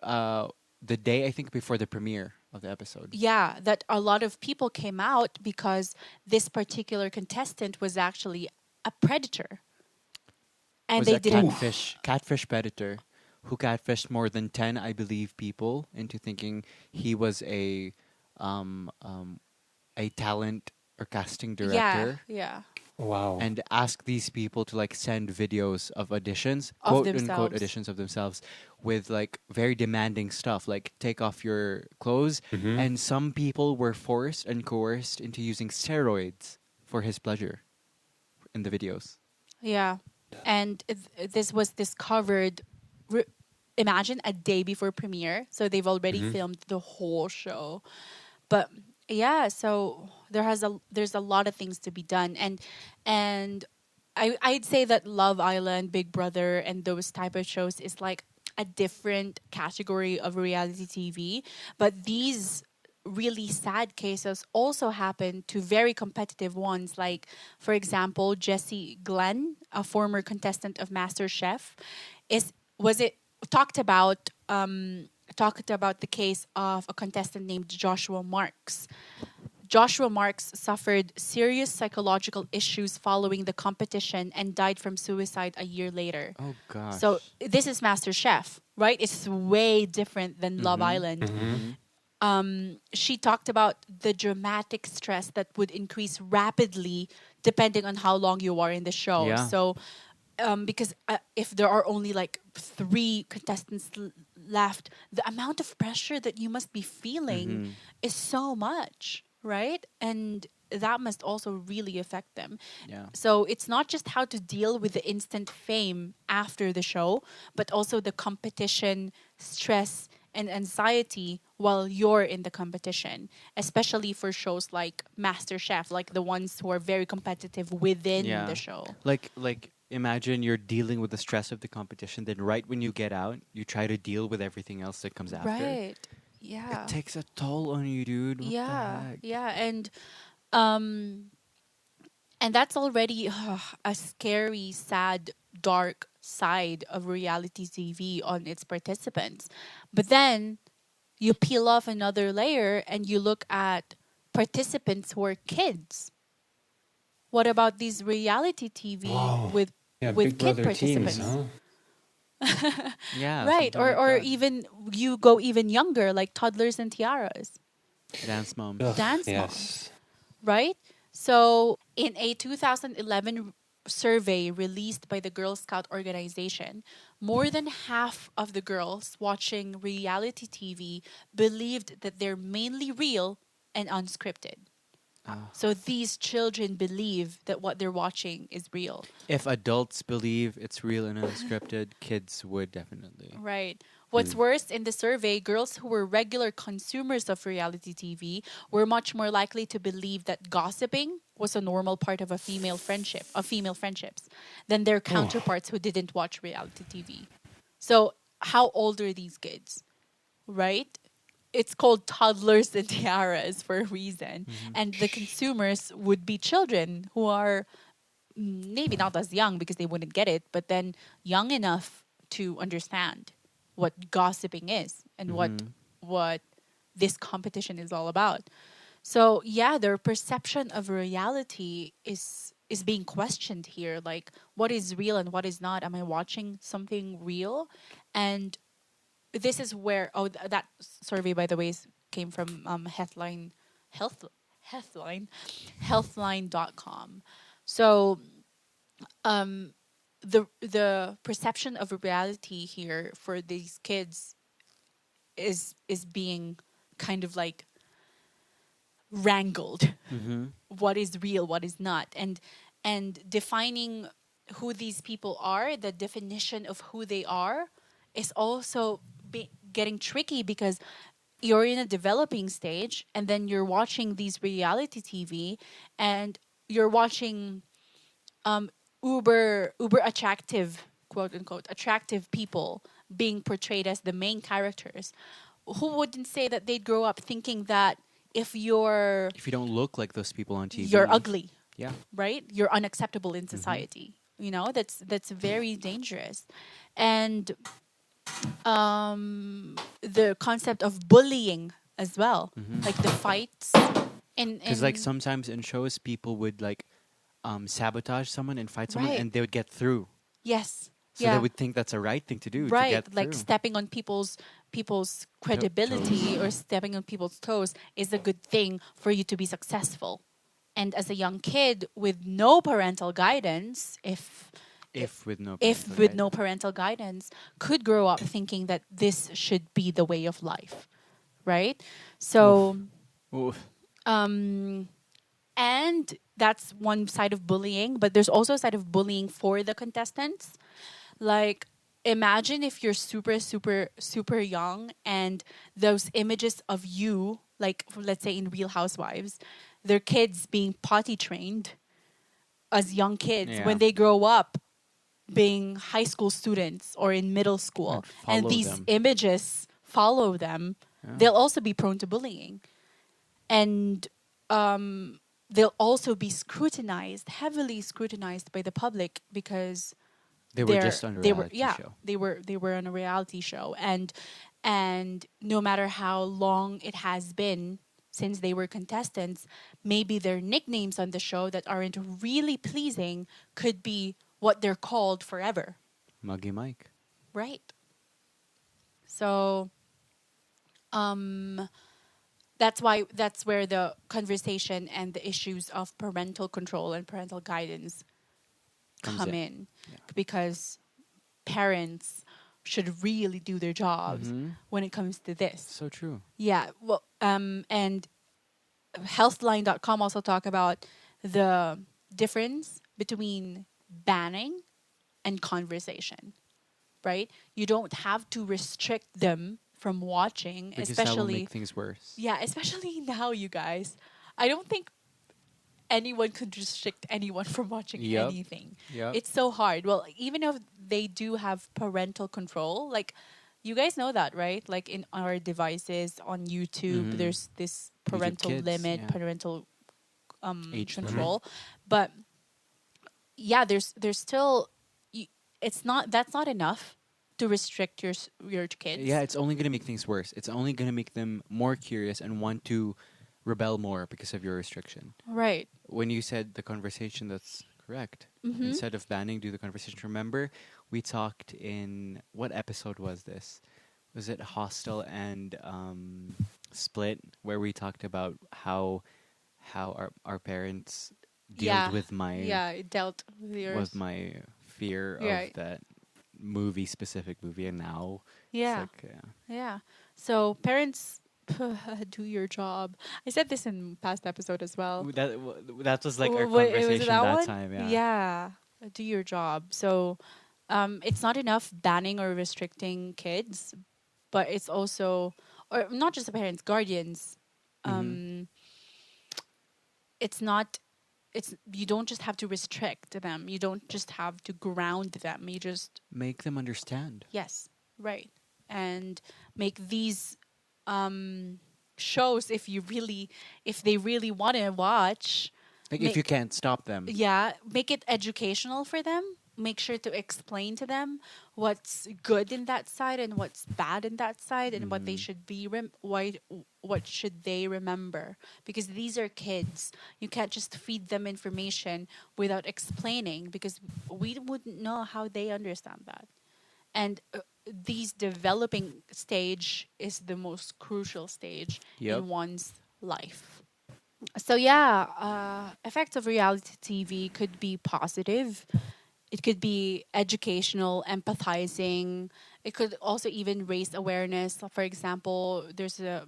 the day I think before the premiere of the episode yeah, that a lot of people came out because this particular contestant was actually a predator, and was they a didn't. catfish predator who catfished more than 10, I believe, people into thinking he was a talent or casting Yeah, director, yeah, Wow. and ask these people to like send videos of auditions, of quote unquote themselves. auditions of themselves, with like very demanding stuff, like take off your clothes. Mm-hmm. And some people were forced and coerced into using steroids for his pleasure in the videos. Yeah, and this was discovered. Re- Imagine a day before premiere, so they've already Mm-hmm. filmed the whole show. But yeah, so there's a lot of things to be done, and I'd say that Love Island, Big Brother, and those type of shows is like a different category of reality TV. But these really sad cases also happen to very competitive ones. Like, for example, Jesse Glenn, a former contestant of MasterChef, is was it talked about talked about the case of a contestant named Joshua Marks. Joshua Marks suffered serious psychological issues following the competition and died from suicide a year later. Oh gosh. So this is MasterChef, right? It's way different than Love Mhm. Island. Mm-hmm. She talked about the dramatic stress that would increase rapidly depending on how long you are in the show. Yeah. So, because if there are only like three contestants left, the amount of pressure that you must be feeling Mhm. is so much, right? And that must also really affect them. Yeah. So it's not just how to deal with the instant fame after the show, but also the competition, stress, and anxiety while you're in the competition, especially for shows like MasterChef, like the ones who are very competitive within Yeah. the show. Like imagine you're dealing with the stress of the competition, then right when you get out, you try to deal with everything else that comes after. Right. Yeah. It takes a toll on you, dude. What yeah. the heck? Yeah. Um and that's already a scary, sad, dark side of reality TV on its participants. But then you peel off another layer and you look at participants who are kids. What about these reality TV Wow. with Yeah, with Big kid Brother teens, participants? huh? Yeah. Right. something Or like or that. even you go even younger, like toddlers and tiaras. Dance moms. Ugh, Dance yes. moms. Right? So, in a 2011 survey released by the Girl Scout organization, more than half of the girls watching reality TV believed that they're mainly real and unscripted. Ah. So, these children believe that what they're watching is real. If adults believe it's real and unscripted, kids would definitely. Right. What's worse, in the survey, girls who were regular consumers of reality TV were much more likely to believe that gossiping was a normal part of female friendships, than their counterparts who didn't watch reality TV. So, how old are these kids? Right? It's called toddlers and tiaras for a reason. And the consumers would be children who are maybe not as young because they wouldn't get it, but then young enough to understand what gossiping is and what this competition is all about. So yeah, their perception of reality is being questioned here. Like, what is real and what is not? Am I watching something real? And this is where that survey, by the way, came from health healthline healthline.com. So the perception of reality here for these kids is being kind of like wrangled. Mm-hmm. What is real, what is not, and defining who these people are, the definition of who they are, is also getting tricky because you're in a developing stage and then you're watching these reality TV and you're watching uber attractive, quote unquote attractive people being portrayed as the main characters. Who wouldn't say that they'd grow up thinking that if If you don't look like those people on TV, you're ugly, Yeah. right? You're unacceptable in society. You know, that's very dangerous. And the concept of bullying as well, like the fights Because like sometimes in shows, people would like sabotage someone and fight someone, Right. and they would get through. yes, So they would think that's a right thing to do to right, get like through. stepping on people's credibility or stepping on people's toes is a good thing for you to be successful. And as a young kid with no parental guidance, if with no if parental with no guidance. parental guidance, could grow up thinking that this should be the way of life, right? So Oof. and that's one side of bullying, but there's also a side of bullying for the contestants. Like, imagine if you're super, super, super young and those images of you, like, let's say in Real Housewives, their kids being potty trained as young kids Yeah. when they grow up being high school students or in middle school. And And follow these them. images follow them, Yeah. they'll also be prone to bullying. And they'll also be scrutinized, heavily scrutinized by the public because They were just on a reality show. they were on a reality show, and no matter how long it has been since they were contestants, maybe their nicknames on the show that aren't really pleasing could be what they're called forever, Muggy Mike. right? So that's where the conversation and the issues of parental control and parental guidance Comes come in. in, because parents should really do their jobs when it comes to this. So true. Yeah, well, and healthline.com also talk about the difference between banning and conversation, right? You don't have to restrict them from watching, Because that will especially make things worse. yeah, especially now, you guys. I don't think anyone could restrict anyone from watching Yep. anything. Yep. It's so hard. Well, even if they do have parental control, like you guys know that, right? Like in our devices on YouTube, there's this parental Kids, limit, yeah. parental Age limit. control. But yeah, there's still it's not that's not enough to restrict your kids. Yeah, it's only going to make things worse. It's only going to make them more curious and want to rebel more because of your restriction. Right. When you said the conversation, that's correct. Mm-hmm. Instead of banning, do the conversation. Remember, we talked in what episode was this? Was it Hostel and Split, where we talked about how our parents dealt with my it dealt with yours. with my fear Right. of that specific movie, and now Yeah. it's like, Yeah. So parents, do your job. I said this in past episode as well. that was like our Was it conversation that that one? time. Yeah. Do your job. So it's not enough banning or restricting kids, but it's also, or not just the parents, guardians. It's not. You don't just have to restrict them. You don't just have to ground them. You just Make them understand. yes, right, and make these shows if they really want to watch. Like Make- if you can't stop them. Yeah, make it educational for them. Make sure to explain to them what's good in that side and what's bad in that side, and what they should be what should they remember, because these are kids. You can't just feed them information without explaining, because we wouldn't know how they understand that. And these developing stage is the most crucial stage Yep. in one's life. So yeah, effects of reality TV could be positive. It could be educational, empathizing. It could also even raise awareness. For example, there's a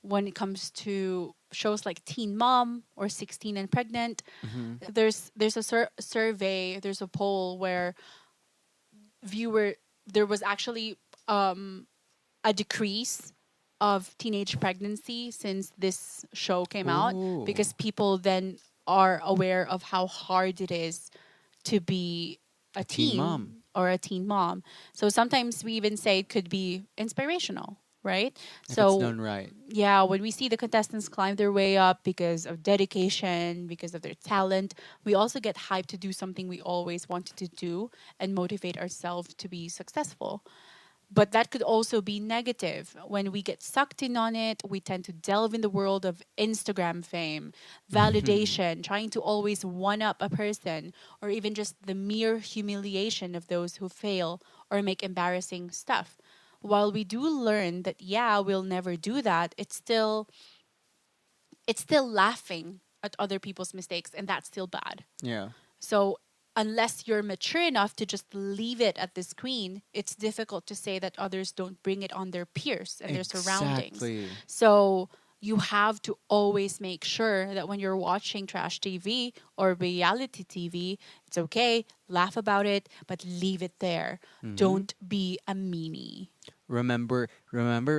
when it comes to shows like Teen Mom or 16 and Pregnant, there's a survey, there's a poll where there was actually a decrease of teenage pregnancy since this show came out, Ooh. because people then are aware of how hard it is to be a teen teen mom. or a teen mom. So sometimes we even say it could be inspirational, right? If it's So done right. yeah, when we see the contestants climb their way up because of dedication, because of their talent, we also get hyped to do something we always wanted to do and motivate ourselves to be successful. But that could also be negative. When we get sucked in on it, we tend to delve in the world of Instagram fame, validation, trying to always one up a person, or even just the mere humiliation of those who fail or make embarrassing stuff. While we do learn that yeah, we'll never do that, it's still laughing at other people's mistakes, and that's still bad. Yeah. So unless you're mature enough to just leave it at the screen, it's difficult to say that others don't bring it on their peers and their surroundings. Exactly. So you have to always make sure that when you're watching trash TV or reality TV, it's okay, laugh about it, but leave it there. Don't be a meanie. Remember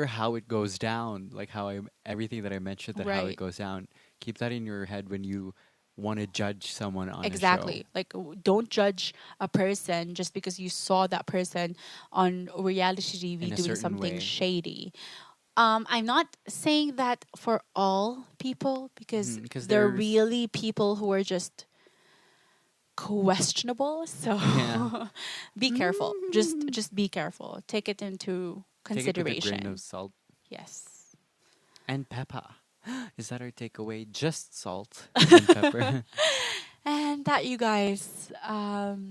how it goes down, like everything that I mentioned, that how it Right. goes down. Keep that in your head when you want to judge someone on Exactly. Like, don't judge a person just because you saw that person on reality TV In a doing certain something way. shady. I'm not saying that for all people because 'Cause there are there's- really people who are just questionable. So Yeah. be careful. Just be careful. Take it into Take it with a grain consideration. of salt Yes. and pepper. Is that our takeaway? Just salt and pepper. And that, you guys,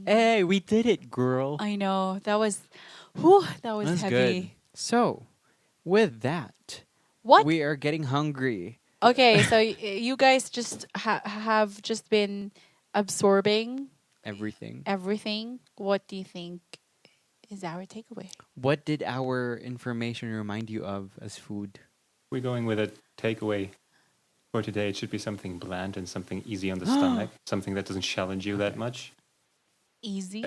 Hey, we did it, girl. I know that was, whew, that was That's heavy. good. So, with that, What? we are getting hungry. Okay, so you guys just have just been absorbing Everything. everything. What do you think is our takeaway? What did our information remind you of as food? We're going with a takeaway for today. It should be something bland and something easy on the stomach, something that doesn't challenge you that much. Easy.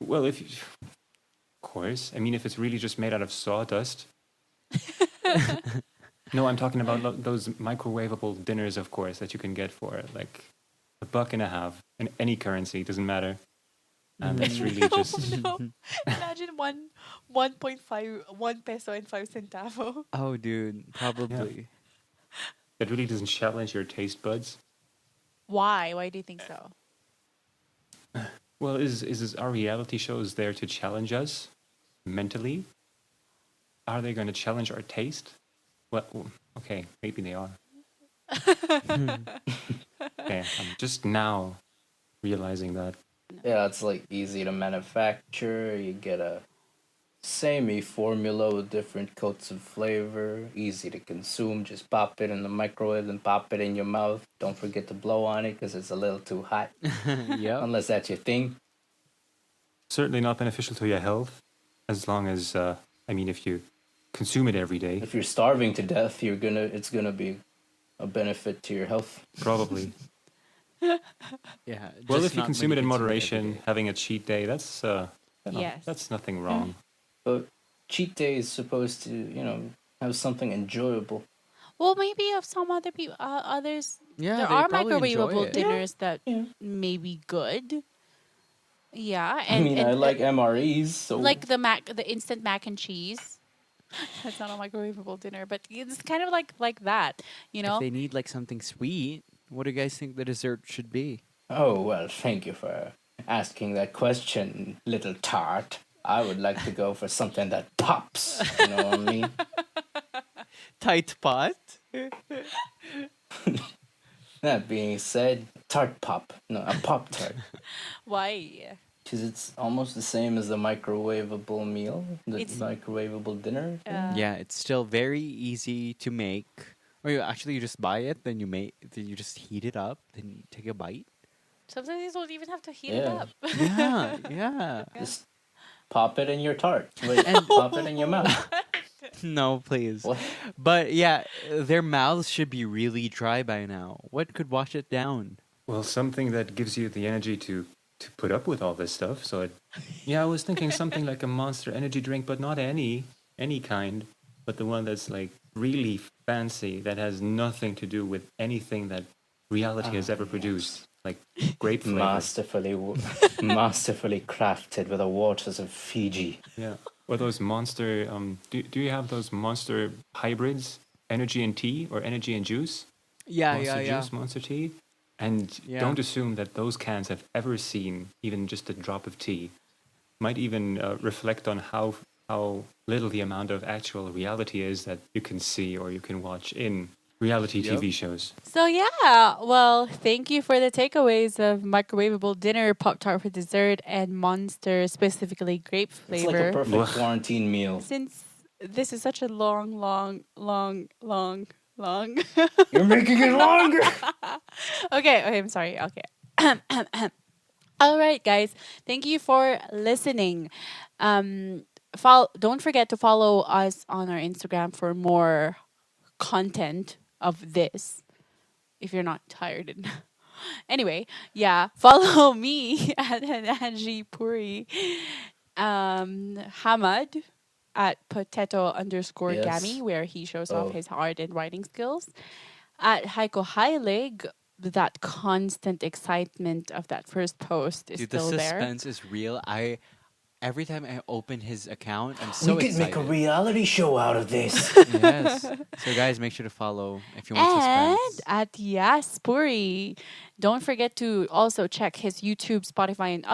Well, of course. I mean, if it's really just made out of sawdust. No, I'm talking about those microwavable dinners, of course, that you can get for like $1.50 in any currency. Doesn't matter. And it's really just No. Imagine 1 peso and 5 centavo. Oh, dude, probably. it really doesn't challenge your taste buds. Why? Why do you think so? Well, is our reality shows there to challenge us mentally? Are they going to challenge our taste? Well, okay, maybe they are. Okay, I'm just now realizing that. Yeah, it's like easy to manufacture. You get a samey formula with different coats of flavor. Easy to consume. Just pop it in the microwave and pop it in your mouth. Don't forget to blow on it because it's a little too hot. Yep. Unless that's your thing. Certainly not beneficial to your health, as long as if you consume it every day, If you're starving to death, it's gonna be a benefit to your health. probably. Yeah. Well, just if you not consume when it in every moderation, day. having a cheat day, that's Yes. that's nothing wrong. But cheat day is supposed to, have something enjoyable. Well, maybe of some other people, others. Yeah, there they are probably enjoy microwavable it. dinners that Yeah. may be good. Yeah, I mean, I and, like MREs, so like the instant mac and cheese. That's not a microwavable dinner, but it's kind of like that, you If know. they need like something sweet, what do you guys think the dessert should be? Oh, well, thank you for asking that question, little tart. I would like to go for something that pops. You know what I mean? Tight pot. That being said, tart pop. No, a pop tart. Why? Because it's almost the same as the microwavable meal, the It's- microwavable dinner. Yeah, it's still very easy to make. Or you just buy it, then you just heat it up, then you take a bite. Sometimes you don't even have to heat it Yeah. up. Yeah, yeah. Just pop it in your tart. Wait, And- pop it in your mouth. No, please. What? But yeah, their mouths should be really dry by now. What could wash it down? Well, something that gives you the energy to put up with all this stuff. So I was thinking something like a Monster energy drink, but not any kind, but the one that's like really fancy, that has nothing to do with anything that reality has ever produced. like grape flavor. Masterfully crafted with the waters of Fiji. Yeah. Or those monster. Do you have those monster hybrids? Energy and tea or energy and juice? Yeah, Monster yeah, yeah. juice, monster tea. And Yeah. don't assume that those cans have ever seen even just a drop of tea. Might even reflect on how little the amount of actual reality is that you can see or you can watch in reality Yep. TV shows. So yeah, well, thank you for the takeaways of microwavable dinner, Pop Tart for dessert, and Monster, specifically grape It's like a flavor. perfect Ugh. quarantine meal. Since this is such a long. You're making it longer. Okay, I'm sorry. Okay. All right, guys. Thank you for listening. Don't forget to follow us on our Instagram for more content of this. If you're not tired. Anyway, yeah, follow me at Angie Puri. Hamad at potato_gammy, Yes. where he shows Oh. off his art and writing skills. At Heiko Heilig, that constant excitement of that first post is Dude, the still there. suspense is real. Every time I open his account, I'm so we could excited. make a reality show out of this. Yes. So guys, make sure to follow if you want And suspense. at Yaspuri, don't forget to also check his YouTube, Spotify, and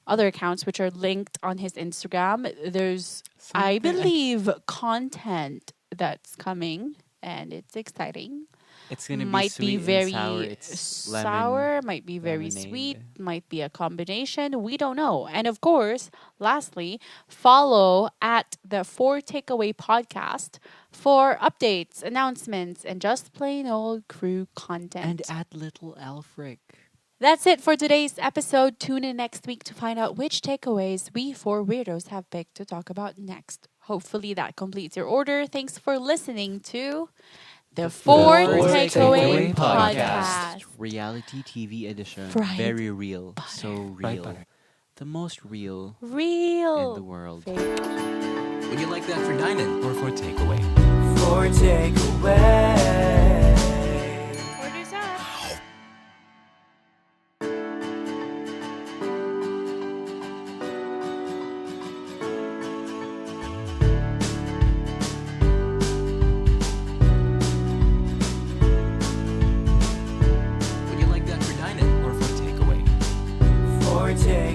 other accounts which are linked on his Instagram. There's, I believe, content that's coming, and it's exciting. It's gonna be Might sweet be very and sour. It's sour, might be very lemonade. sweet, might be a combination. We don't know. And of course, lastly, follow at the 4 Takeaway Podcast for updates, announcements, and just plain old crew content. And at Little Alfric. That's it for today's episode. Tune in next week to find out which takeaways we 4 weirdos have picked to talk about next. Hopefully that completes your order. Thanks for listening to the 4 Takeaway Podcast. Reality TV edition. Fried Very real. So Fried real. butter. The most real Real. in the world. Fake. Would you like that for dine-in or for takeaway? For takeaway. Orders up. Would you like that for dine-in or for takeaway? For takeaway.